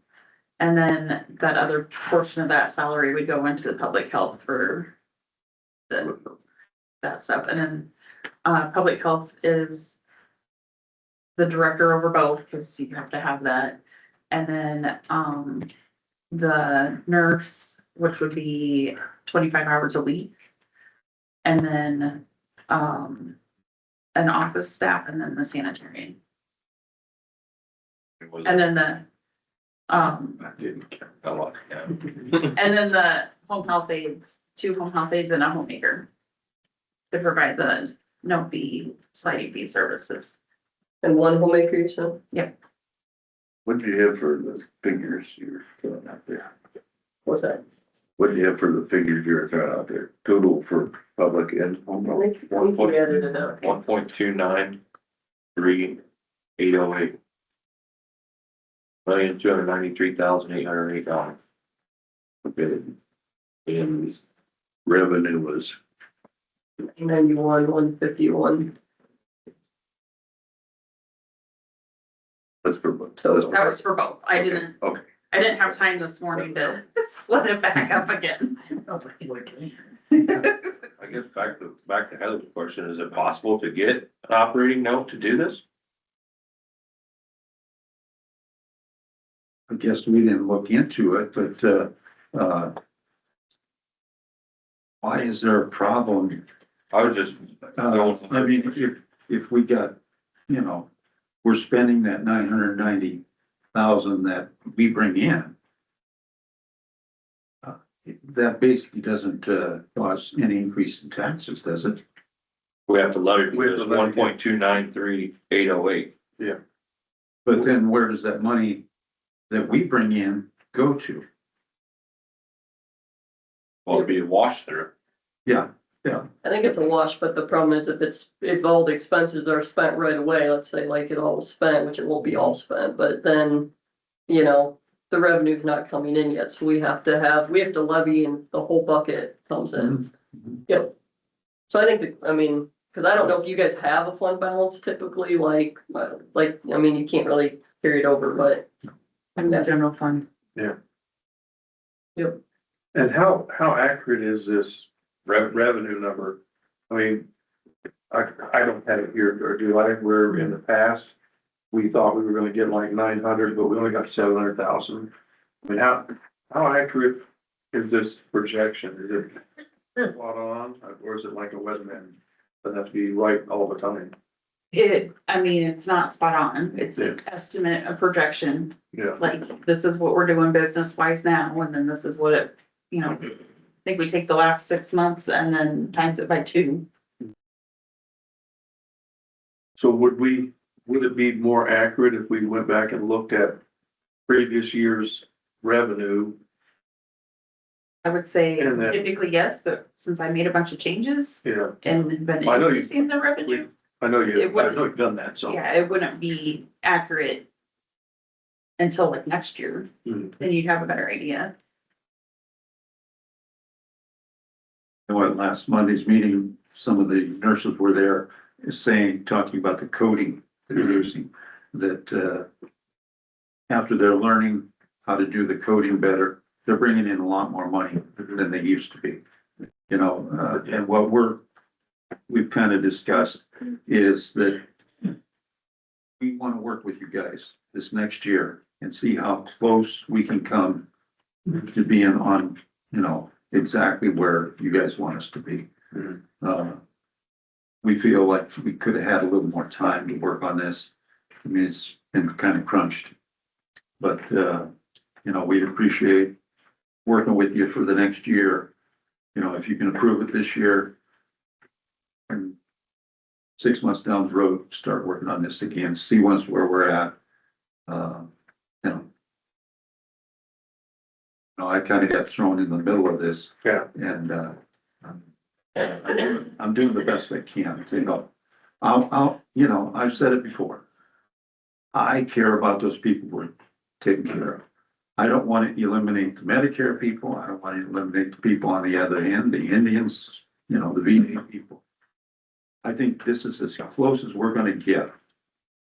And then that other portion of that salary would go into the public health for that stuff. And then, public health is the director over both, because you have to have that. And then, the nurse, which would be 25 hours a week. And then, an office staff, and then the sanitarian. And then the, I didn't count. I lost count. and then the home health aides, 2 home health aides and a homemaker. To provide the no fee, sliding fee services. And 1 homemaker, you said? What do you have for the figures you're throwing out there? What's that? What do you have for the figures you're throwing out there? Total for public and home I health? think we added it up. 1.293,808. $1,293,808. Okay. And revenue was, 91, 151. that's for both. Total. That was for both. I didn't have time this morning to split it back up again. I guess back to Heather's question, is it possible to get an operating note to do this? I guess we didn't look into it, but, why is there a problem? I was just. I mean, if we got, you know, we're spending that 990,000 that we bring in. That basically doesn't, cause any increase in taxes, does it? We have to levy We for have this to levy. 1.293,808. But then where does that money that we bring in go to? Well, it'd be a wash through. Yeah, I think it's a wash, but the problem is if all the expenses are spent right away, let's say like it all was spent, which it won't be all spent, but then, you know, the revenue's not coming in yet, so we have to levy and the whole bucket comes in. Yep. So I think, I mean, cause I don't know if you guys have a fund balance typically, I mean, you can't really carry it over, but. In the general fund. And how accurate is this revenue number? I mean, I don't have it here, or do I, where in the past, we thought we were gonna get like 900, but we only got 700,000. I mean, how accurate is this projection? Is it spot on, or is it like a weatherman? Doesn't have to be right all the time. It's not spot on. It's an estimate, a projection. Yeah. Like, this is what we're doing business wise now, and then this is what it, I think we take the last 6 months and then times it by 2. So would it be more accurate if we went back and looked at previous year's revenue? I would say And then- typically yes, but since I made a bunch of changes Yeah, and been I know you- increasing the revenue, I know It wouldn't- you've done that, so. yeah, it wouldn't be accurate until like next year, Mhm. then you'd have a better idea. and what, last Monday's meeting, some of the nurses were there talking about the coding that they're using, that, after they're learning how to do the coding better, they're bringing in a lot more money than they used to be. And what we've kind of discussed is that we want to work with you guys this next year and see how close we can come to being on, exactly where you guys want us to be. We feel like we could have had a little more time to work on this. I mean, it's been kind of crunched. But, we'd appreciate working with you for the next year. If you can approve it this year. And 6 months down the road, start working on this again, see where we're at. I kind of got thrown in the middle of this. Yeah. And, I'm doing the best I can, I've said it before. I care about those people we're taking care of. I don't want to eliminate the Medicare people. I don't want to eliminate the people on the other end, the Indians, you know, the VA people. I think this is as close as we're gonna get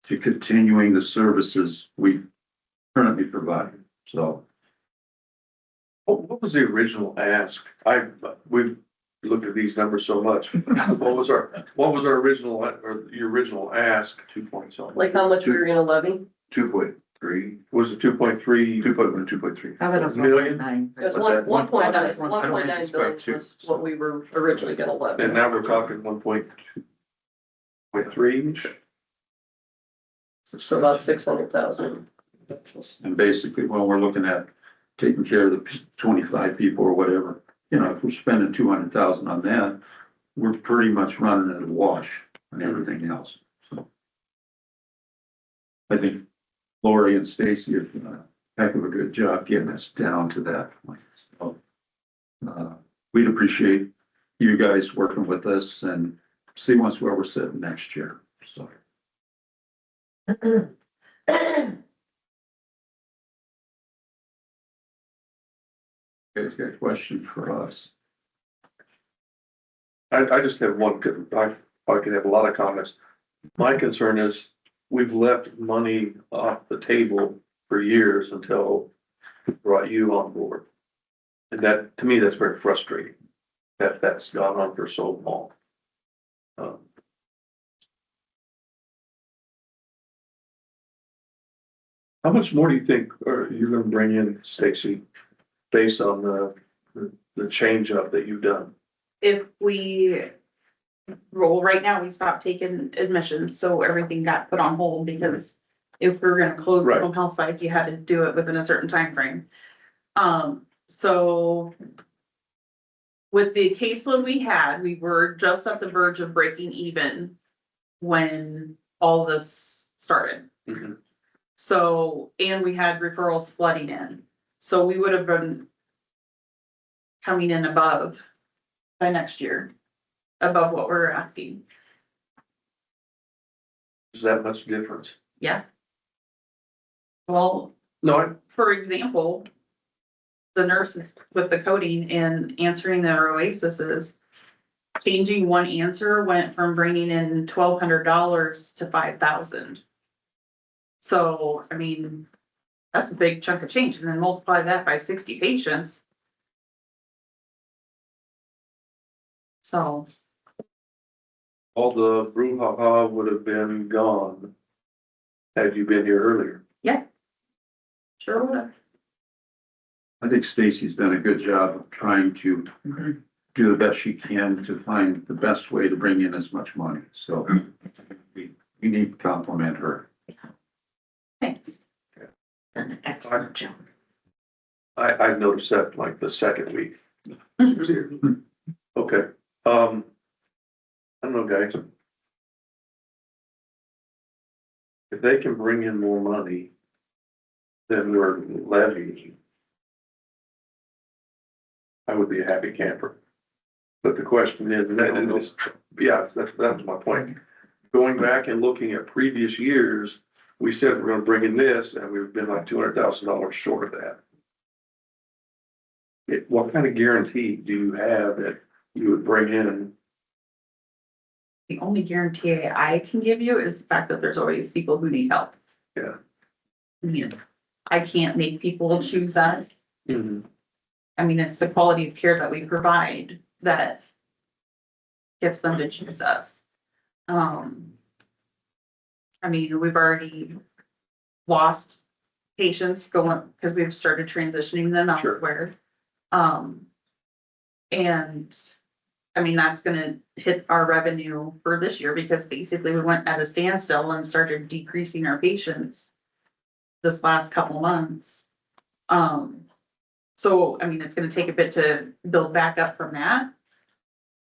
to continuing the services we currently provide, so. What was the original ask? We've looked at these numbers so much. What was our original, or your original ask? 2 point something. Like how much we were gonna levy? 2.3, was it 2.3? 2.3. How about us? Million? It was What's that? 1.9 I don't think it's billion about two. was what we were originally gonna levy. And now we're talking 1.3. So about 600,000. And basically, when we're looking at taking care of the 25 people or whatever, you know, if we're spending 200,000 on that, we're pretty much running at a wash on everything else, so. I think Lori and Stacy have done a heck of a good job getting us down to that point, so. We'd appreciate you guys working with us and see once where we're sitting next year, so. Guys got a question for us? I just have one, I could have a lot of comments. My concern is we've left money off the table for years until we brought you on board. And that, to me, that's very frustrating, that that's gone on for so long. How much more do you think are you gonna bring in, Stacy, based on the change up that you've done? If we, well, right now we stopped taking admissions, so everything got put on hold because if we were gonna close the Right. home health site, you had to do it within a certain time frame. So with the caseload we had, we were just at the verge of breaking even when all this started. Mhm. So, and we had referrals flooding in, so we would have been coming in above by next year, above what we're asking. Is that much difference? Yeah. Well, No, for example, the nurses with the coding and answering their oasises, changing one answer went from bringing in $1,200 to 5,000. So, I mean, that's a big chunk of change, and then multiply that by 60 patients. So, all the brouhaha would have been gone had you been here earlier. sure would have. I think Stacy's done a good job of trying to do the best she can to find the best way to bring in as much money, so we need to compliment her. Thanks. An excellent job. I've noticed that like the second week. She was here. Okay, I don't know, guys. If they can bring in more money than we're levying, I would be a happy camper. But the question is, that was my point. Going back and looking at previous years, we said we're gonna bring in this, and we've been like $200,000 short of that. What kind of guarantee do you have that you would bring in? The only guarantee I can give you is the fact that there's always people who need help. Yeah. I mean, I can't make people choose us. Mm-hmm. I mean, it's the quality of care that we provide that gets them to choose us. I mean, we've already lost patients going, because we've started transitioning them Sure. elsewhere. And I mean, that's gonna hit our revenue for this year because basically we went at a standstill and started decreasing our patients this last couple months. So, I mean, it's gonna take a bit to build back up from that.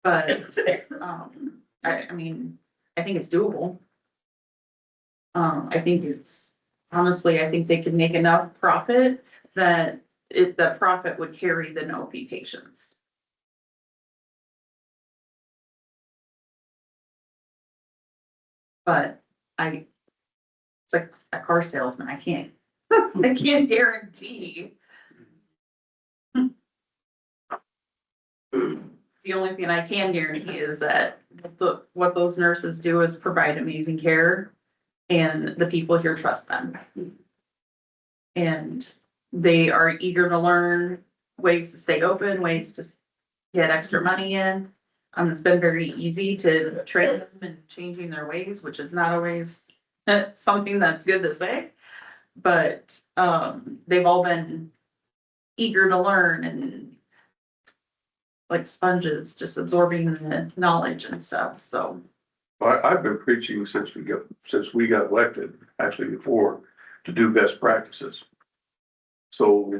But, I mean, I think it's doable. I think it's, honestly, I think they can make enough profit that the profit would carry the no-fee patients. But it's like a car salesman, I can't I can't guarantee. The only thing I can guarantee is that what those nurses do is provide amazing care, and the people here trust them. And they are eager to learn ways to stay open, ways to get extra money in. It's been very easy to train them and changing their ways, which is not always something that's good to say. But, they've all been eager to learn and like sponges, just absorbing the knowledge and stuff, so. I've been preaching since we got elected, actually before, to do best practices. So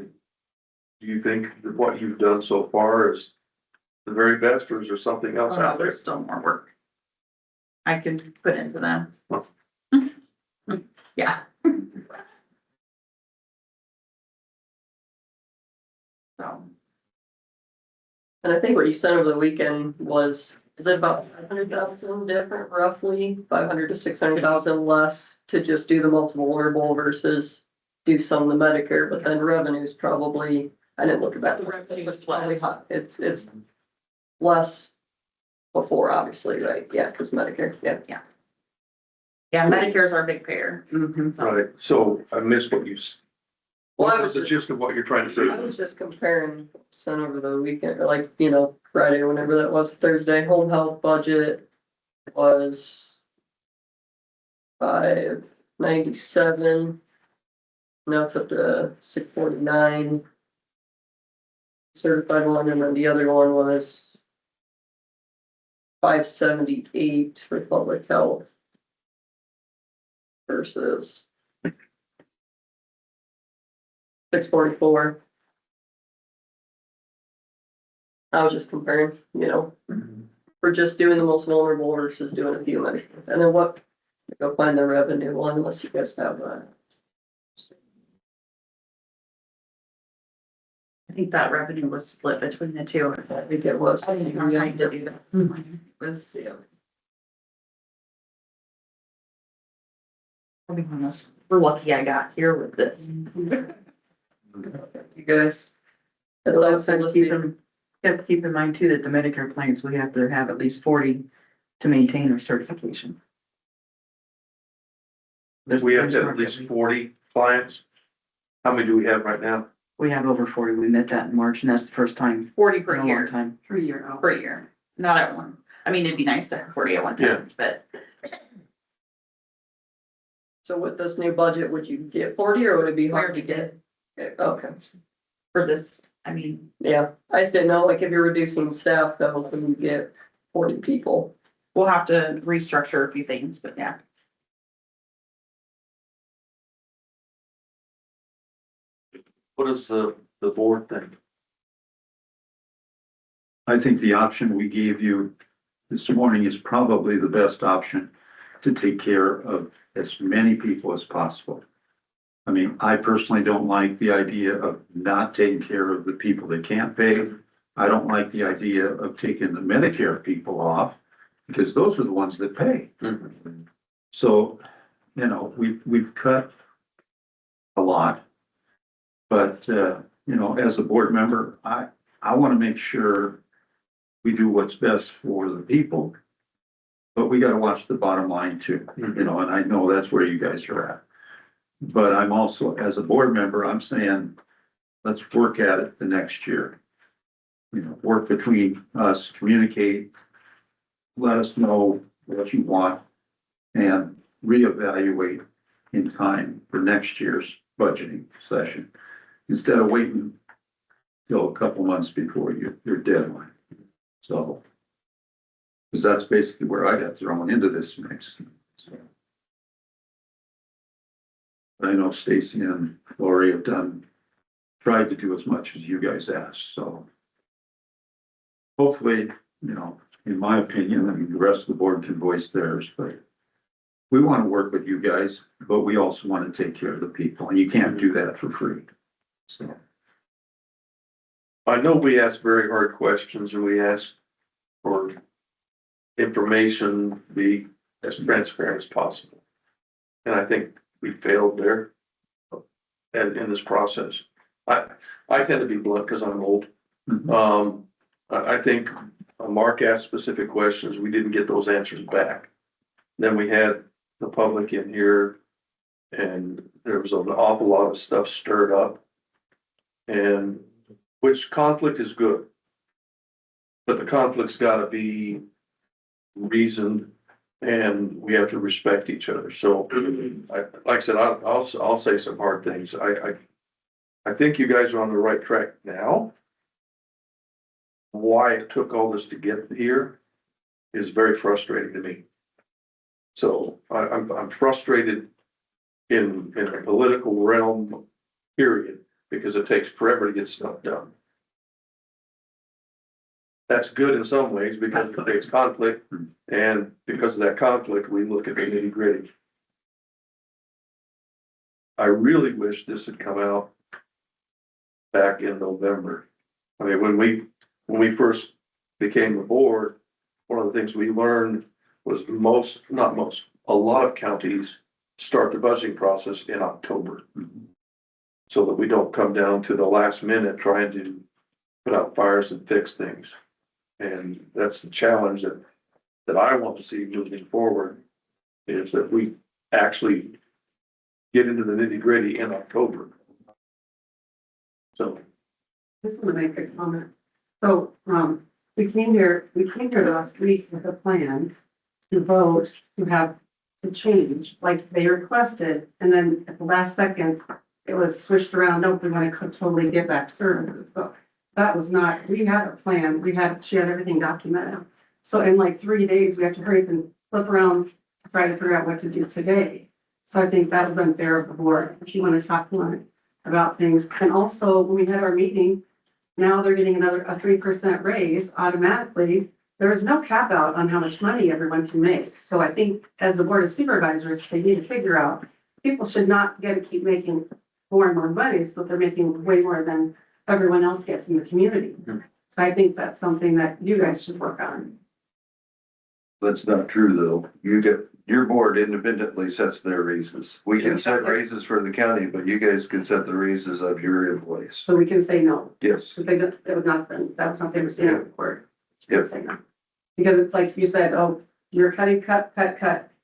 do you think that what you've done so far is the very best, or is there something else Oh, no, out there? there's still more work I can put into them. Yeah. So, And I think what you sent over the weekend was, is it about 500,000 different roughly? 500 to 600,000 less to just do the multiple vulnerable versus do some of the Medicare, but then revenue's probably, I didn't look at that. The revenue But it's is probably less. hot. It's less before, obviously, right? Yeah, because Medicare, yeah. yeah, Medicare's our big payer. Mhm. Right, so I missed what Well, I what was was the just, gist of what you're trying to say? I was just comparing, sent over the weekend, or like, Friday or whenever that was, Thursday, home health budget was 597. Now it's up to 649. Certified one, and then the other one was 578 for public health versus 644. I was just comparing, for just doing the most vulnerable versus doing a few Medicare. And then go find the revenue one unless you guys have that. I think that revenue was split between the two. I think it was. I didn't have time to do that. It was, I'll be honest, we're lucky I got here with this. You guys. It's Well, also also listed. have to keep in mind too, that the Medicare plans, we have to have at least 40 to maintain our certification. There's a We have to have benchmark at least that 40 clients. How many do we have right now? we have over 40. We met that in March, and that's the first time 40 in per a long year, time. per year, not at one. I mean, it'd be nice to have 40 at one Yeah. time, but So with this new budget, would you get 40 or would it be hard to get? Okay, for this, I mean, yeah, I just didn't know, like, if you're reducing staff, though, when you get 40 people. we'll have to restructure a few things, but yeah. What does the board think? I think the option we gave you this morning is probably the best option to take care of as many people as possible. I mean, I personally don't like the idea of not taking care of the people that can't pay. I don't like the idea of taking the Medicare people off, because those are the ones that pay. So, we've cut a lot. But, as a board member, I want to make sure we do what's best for the people. But we got to watch the bottom line too, and I know that's where you guys are at. But I'm also, as a board member, I'm saying, let's work at it the next year. Work between us, communicate, let us know what you want, and reevaluate in time for next year's budgeting session, instead of waiting till a couple months before your deadline. So, because that's basically where I got thrown into this mix. So, I know Stacy and Lori have tried to do as much as you guys asked, so. Hopefully, in my opinion, I mean, the rest of the board can voice theirs, but we want to work with you guys, but we also want to take care of the people, and you can't do that for free. So, I know we ask very hard questions and we ask for information to be as transparent as possible. And I think we failed there. and in this process. I tend to be blunt because I'm old. Mhm. I think Mark asked specific questions. We didn't get those answers back. Then we had the public in here and there was an awful lot of stuff stirred up. And which conflict is good. But the conflict's gotta be reasoned and we have to respect each other. So like I said, I'll say some hard things. I think you guys are on the right track now. Why it took all this to get here is very frustrating to me. So I'm frustrated in the political realm, period, because it takes forever to get stuff done. That's good in some ways because it creates conflict, and because of that conflict, we look at the nitty gritty. I really wish this had come out back in November. I mean, when we first became the board, one of the things we learned was a lot of counties start the budgeting process in October. So that we don't come down to the last minute trying to put out fires and fix things. And that's the challenge that I want to see moving forward, is that we actually get into the nitty gritty in October. So. Just want to make a comment. So, we came here last week with a plan to vote to change, like they requested, and then at the last second, it was switched around, no, we want to totally get back services. So that was not, we had a plan, she had everything documented. So in like 3 days, we have to hurry up and flip around to try to figure out what to do today. So I think that was unfair of the board, if you want to talk more about things. And also, when we had our meeting, now they're getting a 3% raise automatically. There is no cap out on how much money everyone can make. So I think as the board of supervisors, they need to figure out, people should not get to keep making more and more money, so they're making way more than everyone else gets in the community. So I think that's something that you guys should work on. That's not true, though. Your board independently sets their raises. We can set raises for the county, but you guys can set the raises of your employees. So we can say no. Yes. If that was not, that was something they were saying in the court. Yep. Say no. Because it's like you said, oh, you're cutting, cut.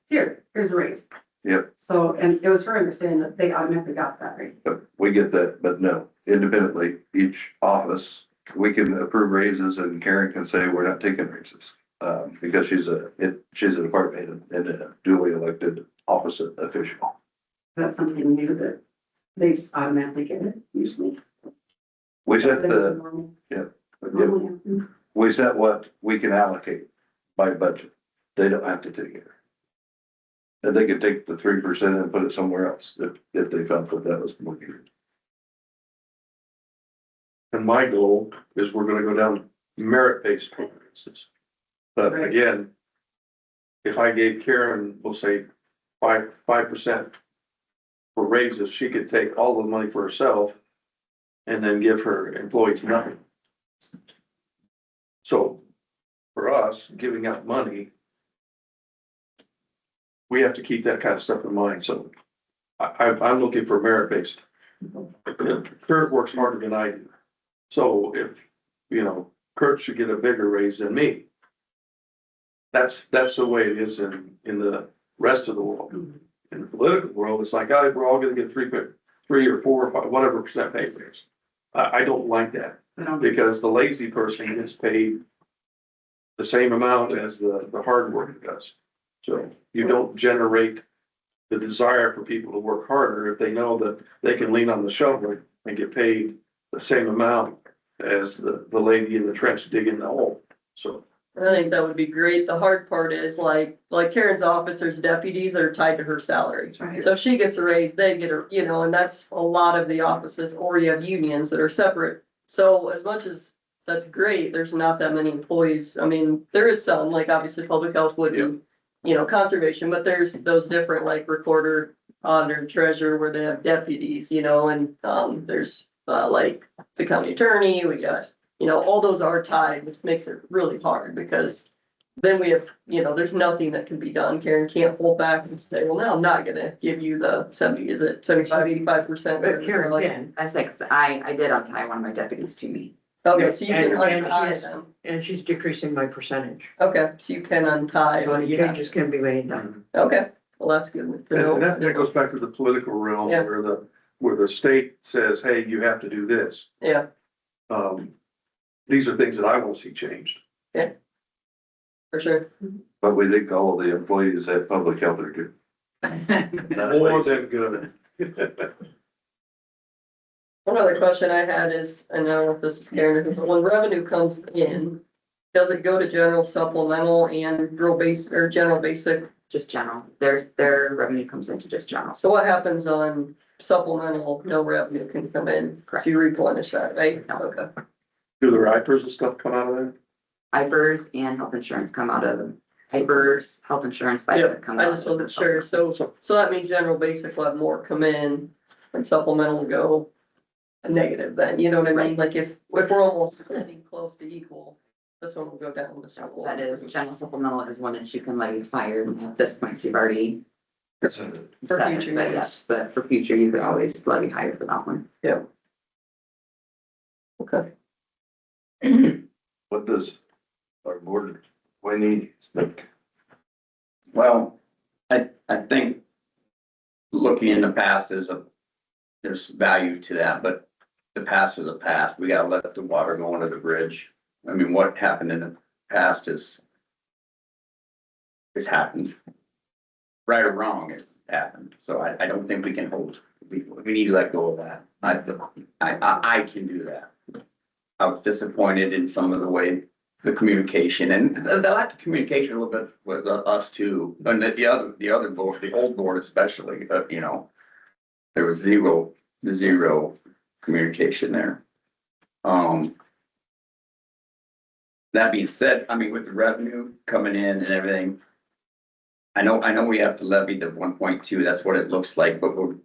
Here's a raise. Yep. So, and it was her understanding that they automatically got that rate. But we get that, but no, independently, each office, we can approve raises and Karen can say we're not taking raises. Because she's a department and a duly elected office official. That's something new that they just automatically get it usually. We set Normal. we set what we can allocate by budget. They don't have to take it. And they could take the 3% and put it somewhere else if they felt that was more needed. And my goal is we're gonna go down merit-based programs. But Right. again, if I gave Karen, we'll say 5% for raises, she could take all the money for herself and then give her employees nothing. So for us, giving out money, we have to keep that kind of stuff in mind. So I'm looking for merit-based. Kurt works harder than I do. So if, Kurt should get a bigger raise than me. That's the way it is in the rest of the world. In the political world, it's like, oh, we're all gonna get 3 or 4 or 5, whatever percent pay raise. I don't like that, because the lazy person gets paid the same amount as the hard worker does. So you don't generate the desire for people to work harder if they know that they can lean on the shovel and get paid the same amount as the lady in the trench digging the hole. So I think that would be great. The hard part is like Karen's officers, deputies that are tied to her salary. Right. So if she gets a raise, they get a, and that's a lot of the offices, or you have unions that are separate. So as much as that's great, there's not that many employees. I mean, there is some, like obviously public health would be, conservation, but there's those different like recorder, auditor, treasurer, where they have deputies, and there's like the county attorney, we got, all those are tied, which makes it really hard because then we have, there's nothing that can be done. Karen can't hold back and say, well, no, I'm not gonna give you the 70, is it 75, 85%? But Karen Like, can, I say, 'cause I did untie one of my deputies to me. okay, so you can And untie she's- them. and she's decreasing by percentage. Okay, so you can untie. So when you have changes can be made now. to. Okay, well, that's good. to know. And that goes back to the political realm Yeah. where the state says, hey, you have to do this. Yeah, These are things that I want to see changed. for sure. But we think all of the employees have public health are good. More than good. One other question I had is, and I don't know if this is Karen, but when revenue comes in, does it go to general supplemental and general basic? Just general, their revenue comes into just general. So what happens on supplemental, no revenue can come in to replenish that, right? Okay. Do the ripers and stuff come out of there? IFRS and health insurance come out of IFRS, health insurance. Yeah, comes I out just of wasn't sure. So that means general basic will have more come in and supplemental will go a negative then, you know what I mean? Like if we're almost getting close to equal, this one will go down, this one will. That is, general supplemental is one that you can levy higher, and at this point, you've already. For set it, future but years. yes, but for future, you could always levy higher for that one. Yeah. Okay. What does our board, we need, think? Well, I think looking in the past there's value to that, but the past is a past. We gotta let the water go under the bridge. I mean, what happened in the past is happened. Right or wrong, it happened. So I don't think we can hold, we need to let go of that. I can do that. I was disappointed in some of the way the communication and the lack of communication a little bit with us too. And the other board, the old board especially, there was zero communication there. That being said, I mean, with the revenue coming in and everything, I know we have to levy the 1.2, that's what it looks like, but we're,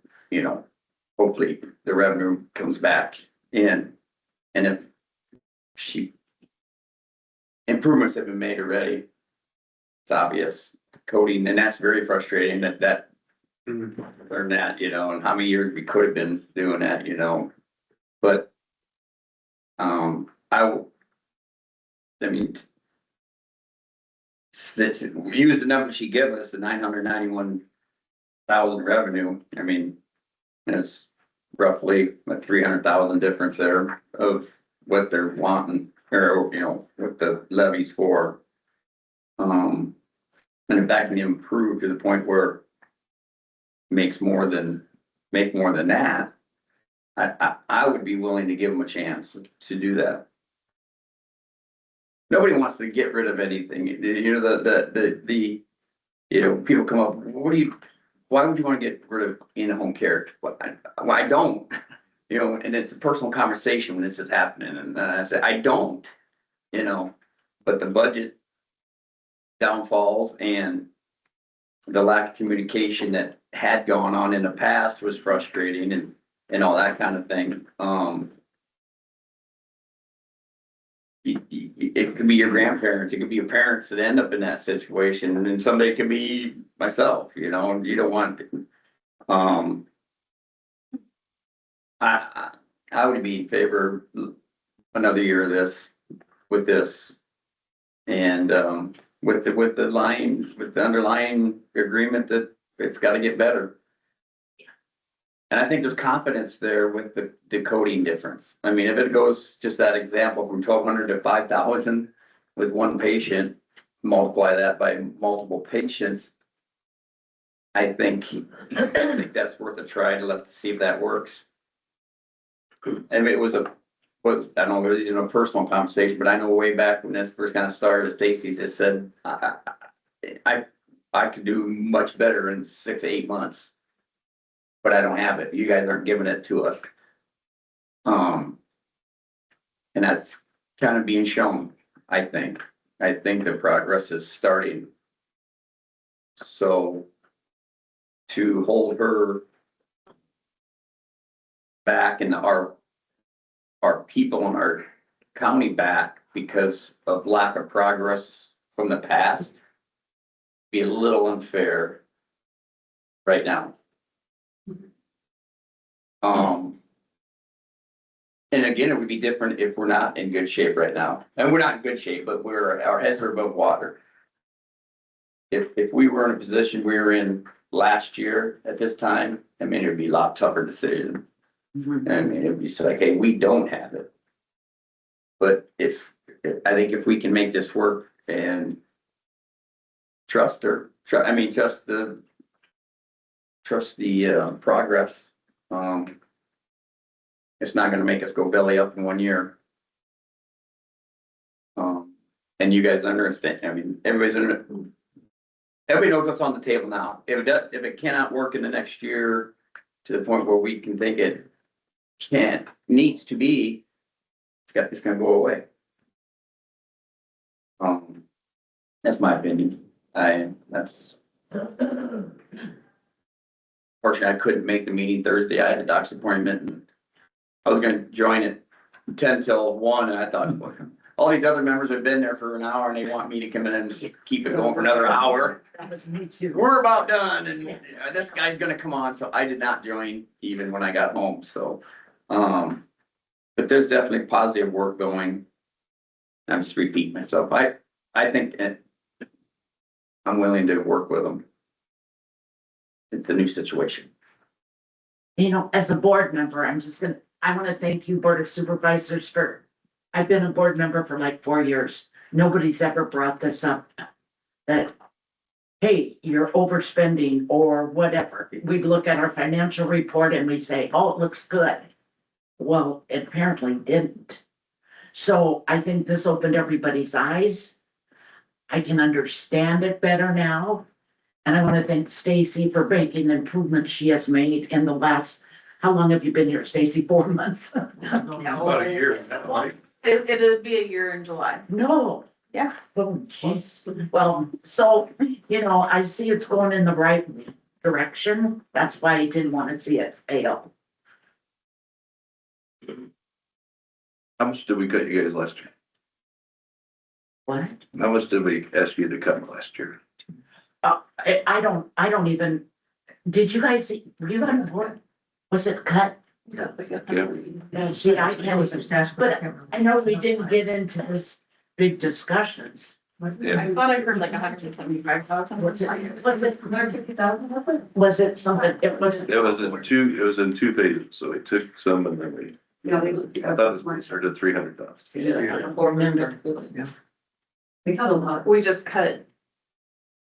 hopefully the revenue comes back in. And if improvements have been made already, it's obvious, coding, and that's very frustrating that learn that, and how many years we could have been doing that, but I mean, we use the number she gave us, the 991,000 revenue. I mean, it's roughly a 300,000 difference there of what they're wanting, or, what the levy's for. And if that can improve to the point where make more than that, I would be willing to give them a chance to do that. Nobody wants to get rid of anything, people come up, why would you want to get rid of in-home care? Well, I don't, and it's a personal conversation when this is happening, and I say, I don't, but the budget downfalls and the lack of communication that had gone on in the past was frustrating and all that kind of thing. It could be your grandparents, it could be your parents that end up in that situation, and then someday it could be myself, and you don't want. I would be in favor of another year of this, with this. And with the underlying agreement that it's gotta get better. And I think there's confidence there with the coding difference. I mean, if it goes, just that example, from 1,200 to 5,000 with one patient, multiply that by multiple patients. I think that's worth a try to see if that works. And it was I don't know, it was a personal conversation, but I know way back when this first kind of started, Stacy just said, I could do much better in 6 to 8 months. But I don't have it. You guys aren't giving it to us. And that's kind of being shown, I think. I think the progress is starting. So to hold her back and our people in our county back because of lack of progress from the past be a little unfair right now. And again, it would be different if we're not in good shape right now. And we're not in good shape, but our heads are above water. If we were in a position we were in last year at this time, I mean, it would be a lot tougher decision. I mean, it'd be like, hey, we don't have it. But I think if we can make this work and trust the progress, it's not gonna make us go belly up in 1 year. And you guys understand, I mean, everybody knows what's on the table now. If it cannot work in the next year to the point where we can think it needs to be, it's gonna go away. That's my opinion. Fortunately, I couldn't make the meeting Thursday. I had a doctor's appointment and I was gonna join at 10 till 1 and I thought, all these other members have been there for an hour and they want me to come in and keep it going for another hour. That was me too. We're about done and this guy's gonna come on, so I did not join even when I got home, so. But there's definitely positive work going. I'm just repeating myself. I think I'm willing to work with them. It's a new situation. You know, as a board member, I want to thank you, Board of Supervisors, I've been a board member for like 4 years. Nobody's ever brought this up. That, hey, you're overspending or whatever. We look at our financial report and we say, oh, it looks good. Well, it apparently didn't. So I think this opened everybody's eyes. I can understand it better now. And I want to thank Stacy for making the improvements she has made in the last, how long have you been here, Stacy? 4 months? About a year now, right? It'll be a year in July. No. Yeah. Oh, jeez. Well, so, I see it's going in the right direction. That's why I didn't want to see it fail. How much did we cut you guys last year? What? How much did we ask you to cut last year? I don't even, did you guys see, were you on board? Was it cut? Yeah, see, I can't even, but I know we didn't get into this big discussions. Yeah. I thought I heard like 175,000. Was it 150,000? Was it something, it was. It was in two phases, so we took some and then we, I thought it was closer to 300,000. I don't remember. We cut a lot. We just cut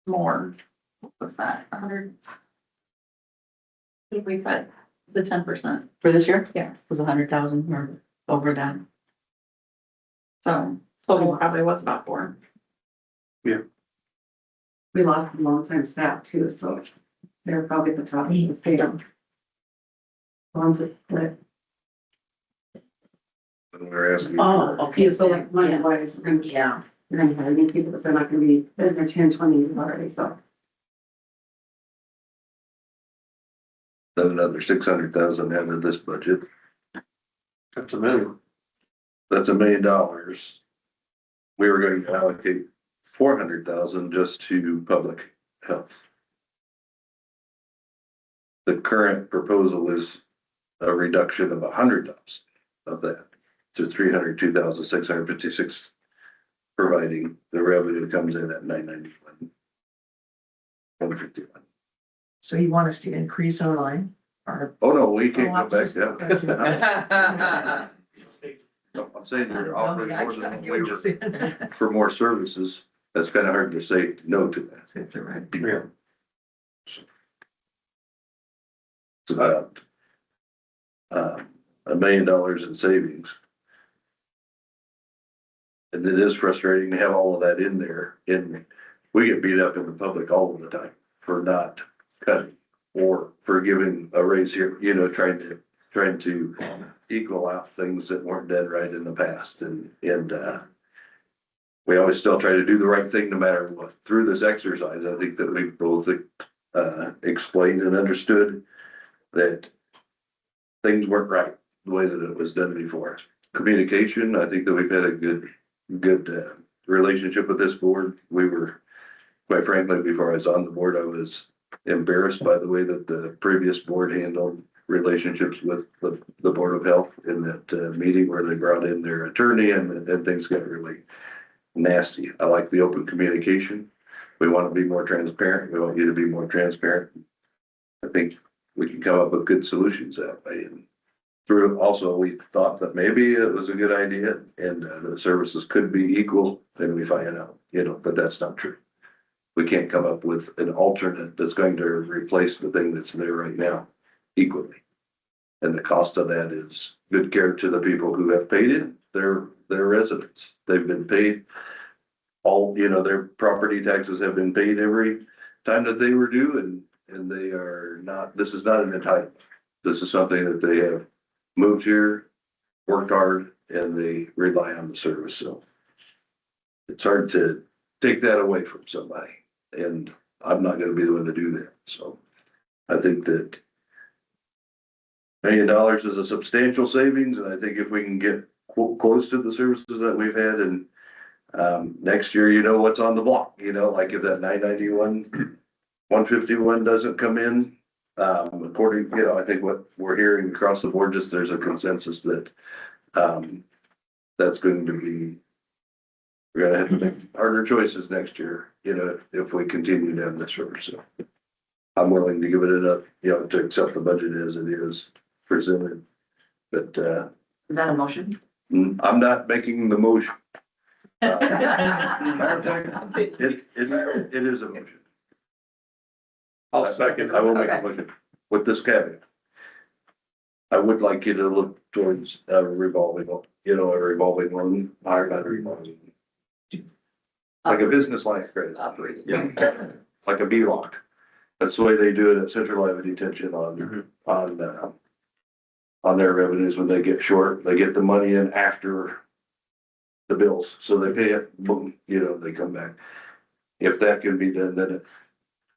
more. What was that, 100? I think we cut the 10%. For this year? Yeah. It was 100,000 or over that. So total probably was about 4. We lost a long time staff too, so they're probably the top of the scale. Ones that, And we were asking. Oh, okay. so like money wise, we're gonna hire new people, but they're not gonna be, they're 10, 20 years already, so. Then another 600,000 into this budget. That's a minimum. That's $1 million. We were going to allocate 400,000 just to public health. The current proposal is a reduction of 100,000 of that to 302,656, providing the revenue comes in at 991. 151. So you want us to increase our line or? Oh, no, we can't go back down. I'm saying you're offering more than what we were for more services. That's kind of hard to say no to that. Yeah. It's about $1 million in savings. And it is frustrating to have all of that in there. We get beat up in the public all of the time for not cutting or for giving a raise here, trying to equal out things that weren't done right in the past. And we always still try to do the right thing no matter what. Through this exercise, I think that we both explained and understood that things weren't right the way that it was done before. Communication, I think that we've had a good relationship with this board. We were, quite frankly, before I was on the board, I was embarrassed by the way that the previous board handled relationships with the Board of Health in that meeting where they brought in their attorney and things got really nasty. I like the open communication. We want to be more transparent. We want you to be more transparent. I think we can come up with good solutions that way. And through also, we thought that maybe it was a good idea and the services could be equal, then we find out, but that's not true. We can't come up with an alternate that's going to replace the thing that's there right now equally. And the cost of that is good care to the people who have paid it, their residents. They've been paid all, their property taxes have been paid every time that they were due and they are not, this is not an entitlement. This is something that they have moved here, worked hard, and they rely on the service. So it's hard to take that away from somebody. And I'm not gonna be the one to do that. So I think that $1 million is a substantial savings. And I think if we can get close to the services that we've had and next year, what's on the block, like if that 991, 151 doesn't come in, according, I think what we're hearing across the board, just there's a consensus that that's going to be, we're gonna have to make harder choices next year, if we continue down this road. So I'm willing to give it enough, to accept the budget as it is presented. But Is that a motion? I'm not making the motion. Matter of fact, it is a motion. I'll second, I will make a motion. With this caveat. I would like you to look towards a revolving loan, or not a revolving. Like a business line of credit. Operating. Yeah, like a B-lock. That's the way they do it at Central Iowa Detention on their revenues when they get short. They get the money in after the bills, so they pay it, boom, they come back. If that can be done, then it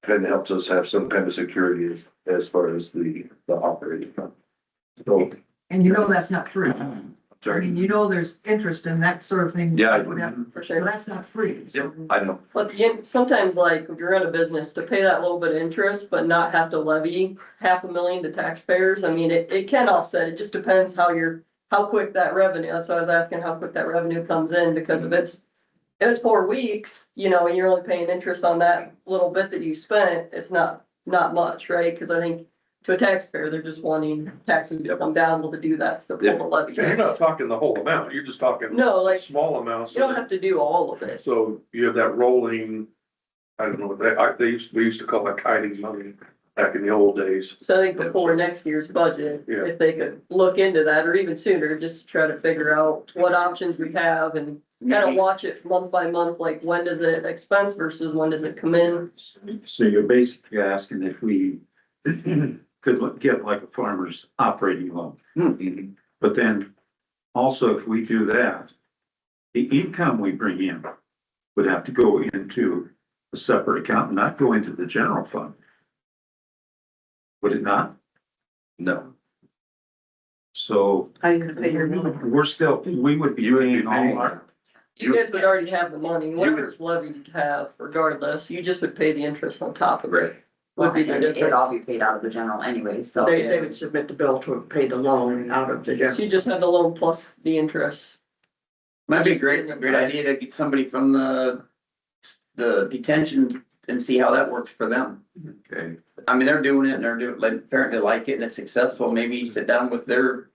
kind of helps us have some kind of security as far as the operating fund. So, And that's not free. I sorry, mean, there's interest in that sort of thing. Yeah, I Would have- For So sure. that's not free. So I know, But sometimes like if you're in a business to pay that little bit of interest, but not have to levy $500,000 to taxpayers, I mean, it can offset. It just depends how quick that revenue, that's why I was asking how quick that revenue comes in, because if it's 4 weeks, and you're only paying interest on that little bit that you spent, it's not much, right? Cause I think to a taxpayer, they're just wanting taxes to come down, well, to do that, so pull the levy. And you're not talking the whole amount, you're just talking No, like, small amounts. you don't have to do all of it. So you have that rolling, I don't know what we used to call that kiting money back in the old days. So I think before next year's budget, Yeah. if they could look into that, or even sooner, just to try to figure out what options we have and kind of watch it month by month, like when does it expense versus when does it come in? So you're basically asking if we could get like a farmer's operating loan. But then also if we do that, the income we bring in would have to go into a separate account and not go into the general fund. Would it not? no. So I pay your bill. we would be paying all our, You guys would already have the money, whatever's levied you'd have regardless, you just would pay the interest on top of it. Would be the And it'd all difference. be paid out of the general anyway, so. They would submit the bill to pay the loan out of the general. So you just have the loan plus the interest. Might be a great idea to get somebody from the detention and see how that works for them. okay, I mean, they're doing it and apparently like it and it's successful. Maybe sit down with the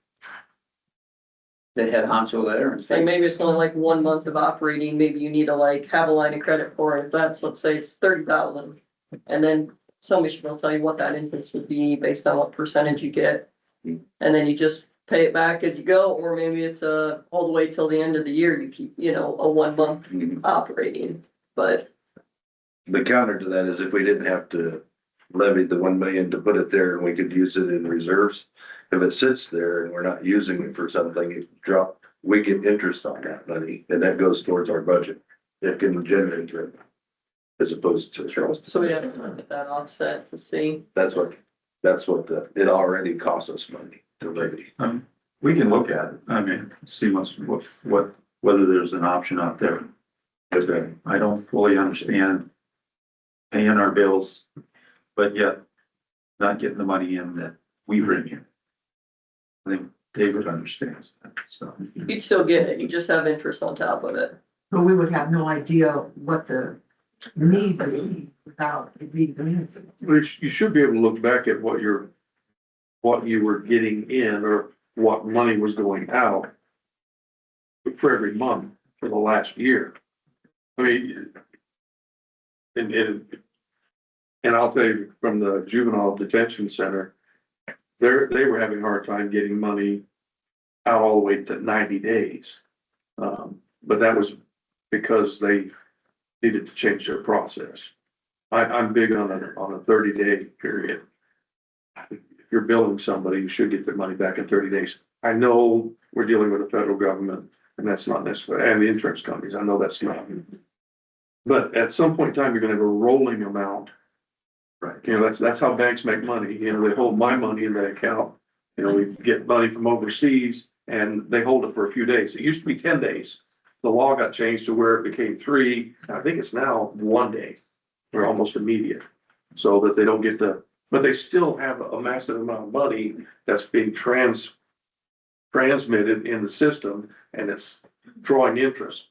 head honcho there and Say say, maybe it's only like 1 month of operating, maybe you need to have a line of credit for it, that's, let's say it's 30,000. And then somebody should tell you what that interest would be based on what percentage you get. And then you just pay it back as you go, or maybe it's all the way till the end of the year, you keep, a 1 month operating, but. The counter to that is if we didn't have to levy the 1 million to put it there and we could use it in reserves. If it sits there and we're not using it for something, we get interest on that money and that goes towards our budget. It can generate revenue as opposed to. So we have to look at that offset to see. That's what it already costs us money to levy. we can look at it. I mean, see whether there's an option out there. Because I don't fully understand paying our bills, but yet not getting the money in that we bring in. I think David understands that, so. You'd still get it, you just have interest on top of it. But we would have no idea what the need would be without it being communicated. Which you should be able to look back at what you were getting in or what money was going out for every month for the last year. I mean, and I'll tell you from the juvenile detention center, they were having a hard time getting money out all the way to 90 days. But that was because they needed to change their process. I'm big on a 30-day period. If you're billing somebody, you should get their money back in 30 days. I know we're dealing with the federal government and that's not necessarily, and the insurance companies, I know that's not. But at some point in time, you're gonna have a rolling amount. Right. You know, that's how banks make money. You know, they hold my money in that account. You know, we get money from overseas and they hold it for a few days. It used to be 10 days. The law got changed to where it became 3. I think it's now 1 day. Or almost immediate. So that they don't get but they still have a massive amount of money that's being transmitted in the system and it's drawing interest.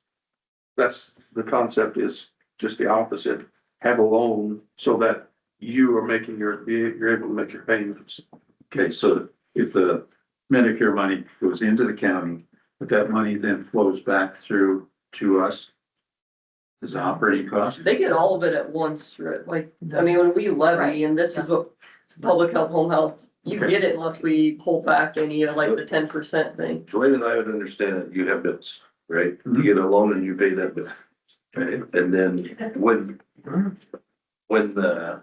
That's the concept is just the opposite. Have a loan so that you're able to make your payments. Okay, so if the Medicare money goes into the county, but that money then flows back through to us as operating cost? They get all of it at once, right? Like, I mean, when we levy, and this is what public health, home health, you Okay. get it unless we pull back any of like the 10% thing. The way that I would understand it, you have bills, right? You get a loan and you pay that bill. Right? And then when the,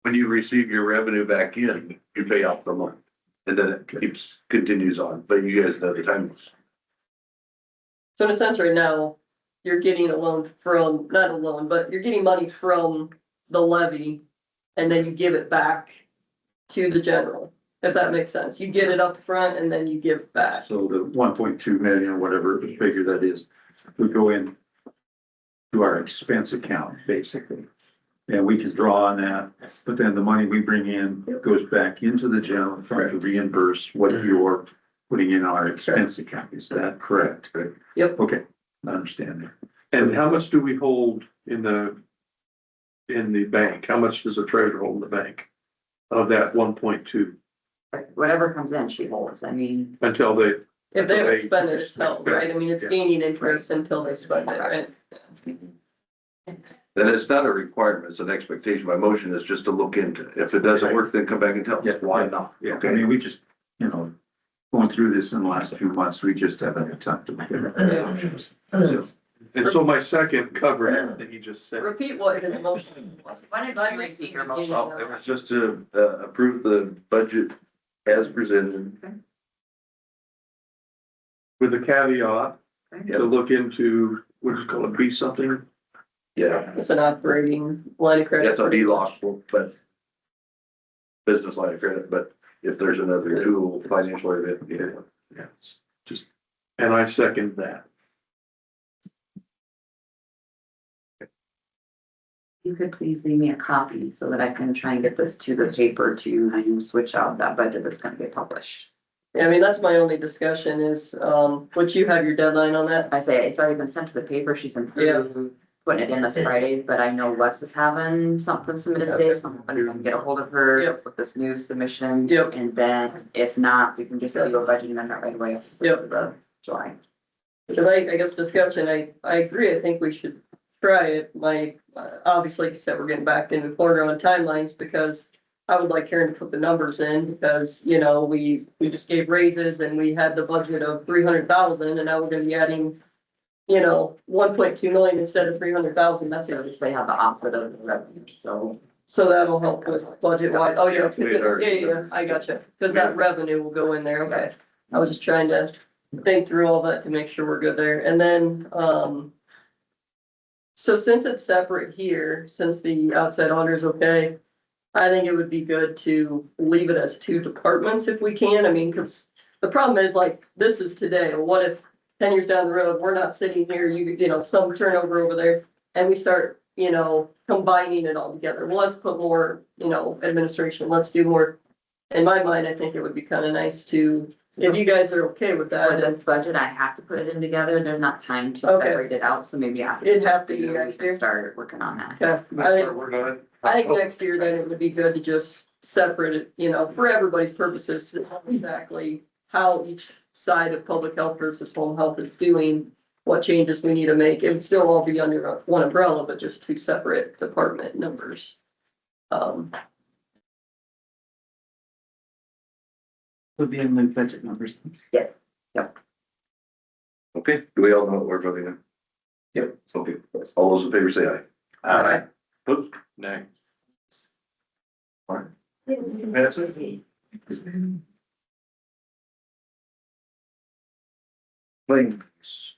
when you receive your revenue back in, you pay off the loan. And then it continues on, but you guys know the timelines. So in a sense, right now, you're getting a loan from, not a loan, but you're getting money from the levy. And then you give it back to the general, if that makes sense. You get it up front and then you give back. So the 1.2 million, whatever the figure that is, would go in to our expense account, basically. And we can draw on that, but then the money we bring in goes back into the general fund to reimburse what you're putting in our expense account. Is that correct? Yep. Okay, I understand that. And how much do we hold in the bank? How much does a treasurer hold in the bank of that 1.2 Whatever comes in, she holds, I mean. until they? If they haven't spent it, it's held, right? I mean, it's gaining interest until they spend it, right? And it's not a requirement, it's an expectation. My motion is just to look into it. If it doesn't work, then come back and tell us why not. Yeah, I Okay. mean, we just, going through this in the last few months, we just haven't had time to look at our options. And so my second covered everything you just said. Repeat what his motion was. Why did you repeat your motion? Well, it was just to approve the budget as presented. With the caveat Yeah. to look into, what is it called, B something? Yeah, It's an operating line of credit. that's a DLOC, but business line of credit, but if there's another tool, financial event, yeah. Yeah, it's just, and I second that. You could please leave me a copy so that I can try and get this to the paper to switch out that budget that's gonna get published. Yeah, I mean, that's my only discussion is, would you have your deadline on that? I say it's already been sent to the paper, she's improved, putting it in this Friday, but I know Wes is having something submitted today, so I'm hoping I can get a hold of her Yep. with this new submission. Yep. And then if not, we can just do a budget amendment right away. Yep. The July. But I guess discussion, I agree, I think we should try it. Obviously, like you said, we're getting back into corner on timelines because I would like Karen to put the numbers in because, we just gave raises and we had the budget of 300,000 and now we're gonna be adding, 1.2 million instead of 300,000. That's it. They have the opposite of the revenue, so. So that'll help with budget wise. Oh, yeah, yeah, I gotcha. Cause that revenue will go in there. Okay. I was just trying to think through all that to make sure we're good there. And then, so since it's separate here, since the outside auditor's okay, I think it would be good to leave it as 2 departments if we can. I mean, cause the problem is like, this is today. Well, what if 10 years down the road, we're not sitting here, you know, some turnover over there, and we start, you know, combining it all together. Well, let's put more, you know, administration, let's do more. In my mind, I think it would be kind of nice to, if you guys are okay with For that, this budget, I have to put it in together. There's not time to Okay. separate it out, so maybe after. it'd have to be we next can year. start working on that. Yeah, I think next year then it would be good to just separate it, you know, for everybody's purposes, to know exactly how each side of public health versus home health is doing, what changes we need to make. It would still all be under one umbrella, but just two separate department numbers. Would be in the budget numbers. Okay, do we all know what we're voting on? Yep. Okay, all those in favor say aye. Aye. Opposed? Nay. Pass it. Claims.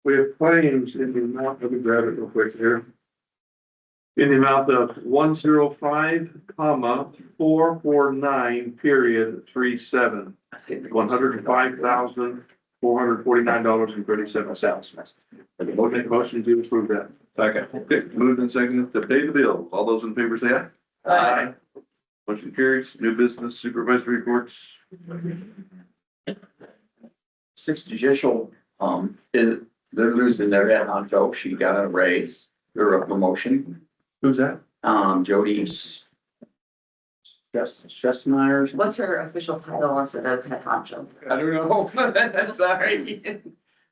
We have claims in the amount, let me grab it real quick here. In the amount of 105,449,37. $105,449.37. Make a motion to approve that. Okay, moved and seconded to pay the bill. All those in favor say aye. Aye. Motion carries. New business supervisory reports. Sixth Judicial, they're losing their head on Joe. She got a raise or a promotion. Who's that? Jody's. Just What's her official title instead of head honcho? I don't know. Sorry.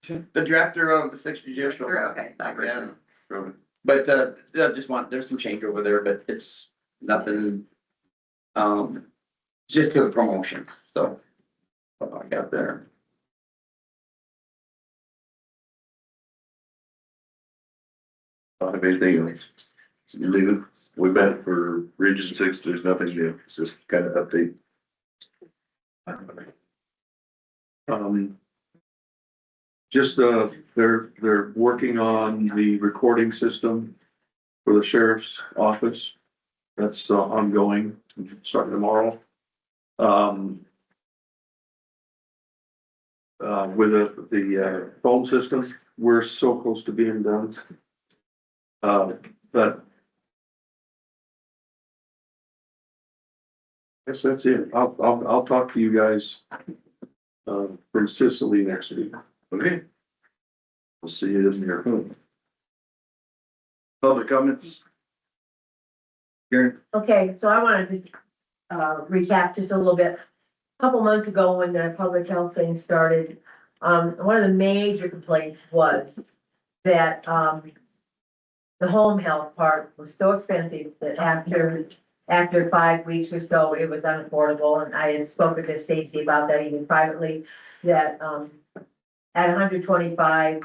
The director of the Sixth Judicial. Okay, that Yeah. From But, I just there's some change over there, but it's nothing. Just a promotion, so. What I got there. anything else. New, we met for Region 6, there's nothing new, it's just kind of update. Just, they're working on the recording system for the sheriff's office. That's ongoing, starting tomorrow. With the phone system, we're so close to being done. But I guess that's it. I'll talk to you guys from Sicily next week. Okay. We'll see you in your home. Public comments? Karen? Okay, so I wanted to, recap just a little bit. A couple months ago, when the public health thing started, one of the major complaints was that, the home health part was so expensive that after 5 weeks or so, it was unaffordable, and I had spoken to Stacy about that even privately, that, at 125,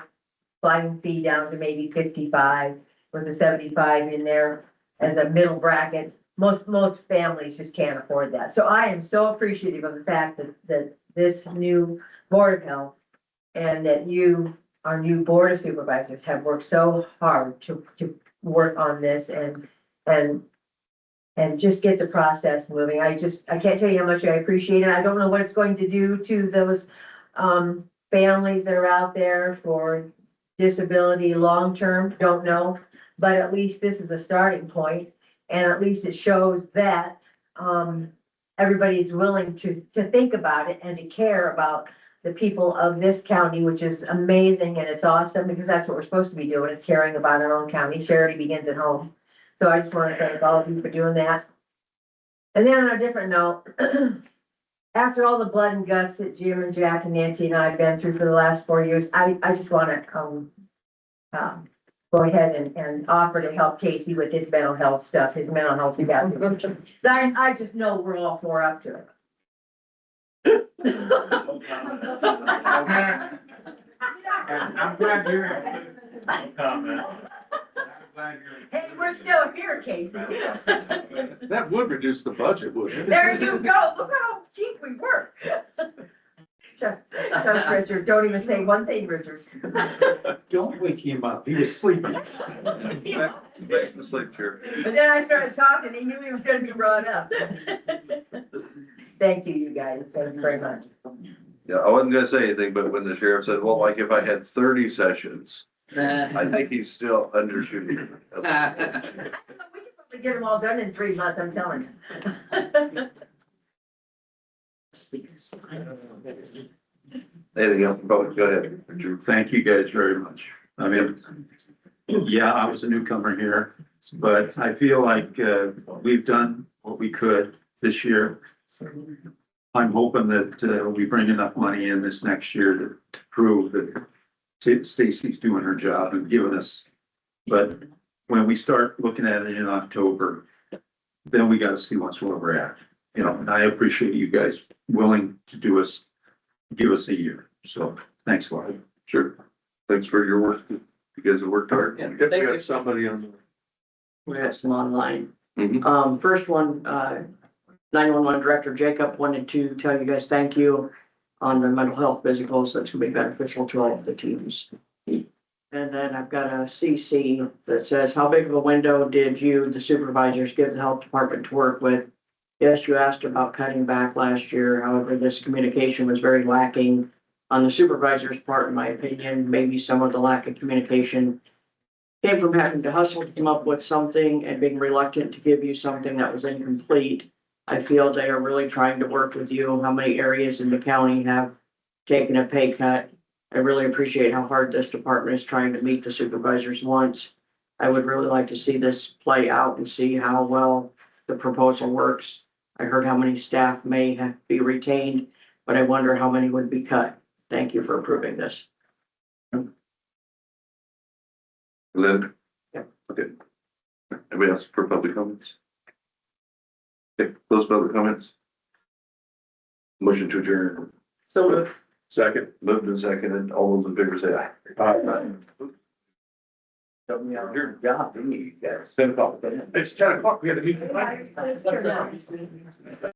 sliding fee down to maybe 55, with the 75 in there as a middle bracket. Most families just can't afford that. So I am so appreciative of the fact that this new Board of Health and that you, our new Board of Supervisors, have worked so hard to work on this and just get the process moving. I can't tell you how much I appreciate it. I don't know what it's going to do to those families that are out there for disability long-term, don't know. But at least this is a starting point, and at least it shows that everybody's willing to think about it and to care about the people of this county, which is amazing, and it's awesome, because that's what we're supposed to be doing, is caring about our own county. Charity begins at home. So I just want to thank all of you for doing that. And then on a different note, after all the blood and guts that Jim and Jack and Nancy and I have been through for the last 4 years, I just want to go ahead and offer to help Casey with his mental health stuff, his mental health evaluation. I just know we're all four up to it. I'm glad you're here. Hey, we're still here, Casey. That would reduce the budget, wouldn't it? There you go. Look how cheap we were. Shucks, Richard, don't even say one thing, Richard. Don't wake him up, he was sleeping. Back to the sleep chair. But then I started talking, he knew he was gonna be brought up. Thank you, you guys, thanks very much. Yeah, I wasn't gonna say anything, but when the sheriff said, well, like if I had 30 sessions, Nah. I think he's still undershooting. We can probably get them all done in 3 months, I'm telling you. Anything else, go ahead, Richard. Thank you guys very much. I mean, yeah, I was a newcomer here, but I feel like, we've done what we could this year. I'm hoping that, we bring enough money in this next year to prove that Stacy's doing her job and giving us. But when we start looking at it in October, then we gotta see where we're at. You know, and I appreciate you guys willing to give us a year. So thanks a lot. Sure. Thanks for your work. You guys have worked hard. Yeah, If thank we you. have somebody on the. We have some online. Mhm. First one, 911 Director Jacob wanted to tell you guys thank you on the mental health physicals. That's gonna be beneficial to all of the teams. And then I've got a CC that says, how big of a window did you, the supervisors, give the health department to work with? Yes, you asked about cutting back last year. However, this communication was very lacking on the supervisor's part, in my opinion. Maybe some of the lack of communication came from having to hustle to come up with something and being reluctant to give you something that was incomplete. I feel they are really trying to work with you. How many areas in the county have taken a pay cut? I really appreciate how hard this department is trying to meet the supervisors' wants. I would really like to see this play out and see how well the proposal works. I heard how many staff may be retained, but I wonder how many would be cut. Thank you for approving this. Lynn? Yeah. Okay. Anybody else for public comments? Okay, close public comments. Motion to adjourn. So Second. Moved and seconded. All those in favor say aye. Help me out. Your job, you guys. It's 10 o'clock. We had a meeting. Thanks for that.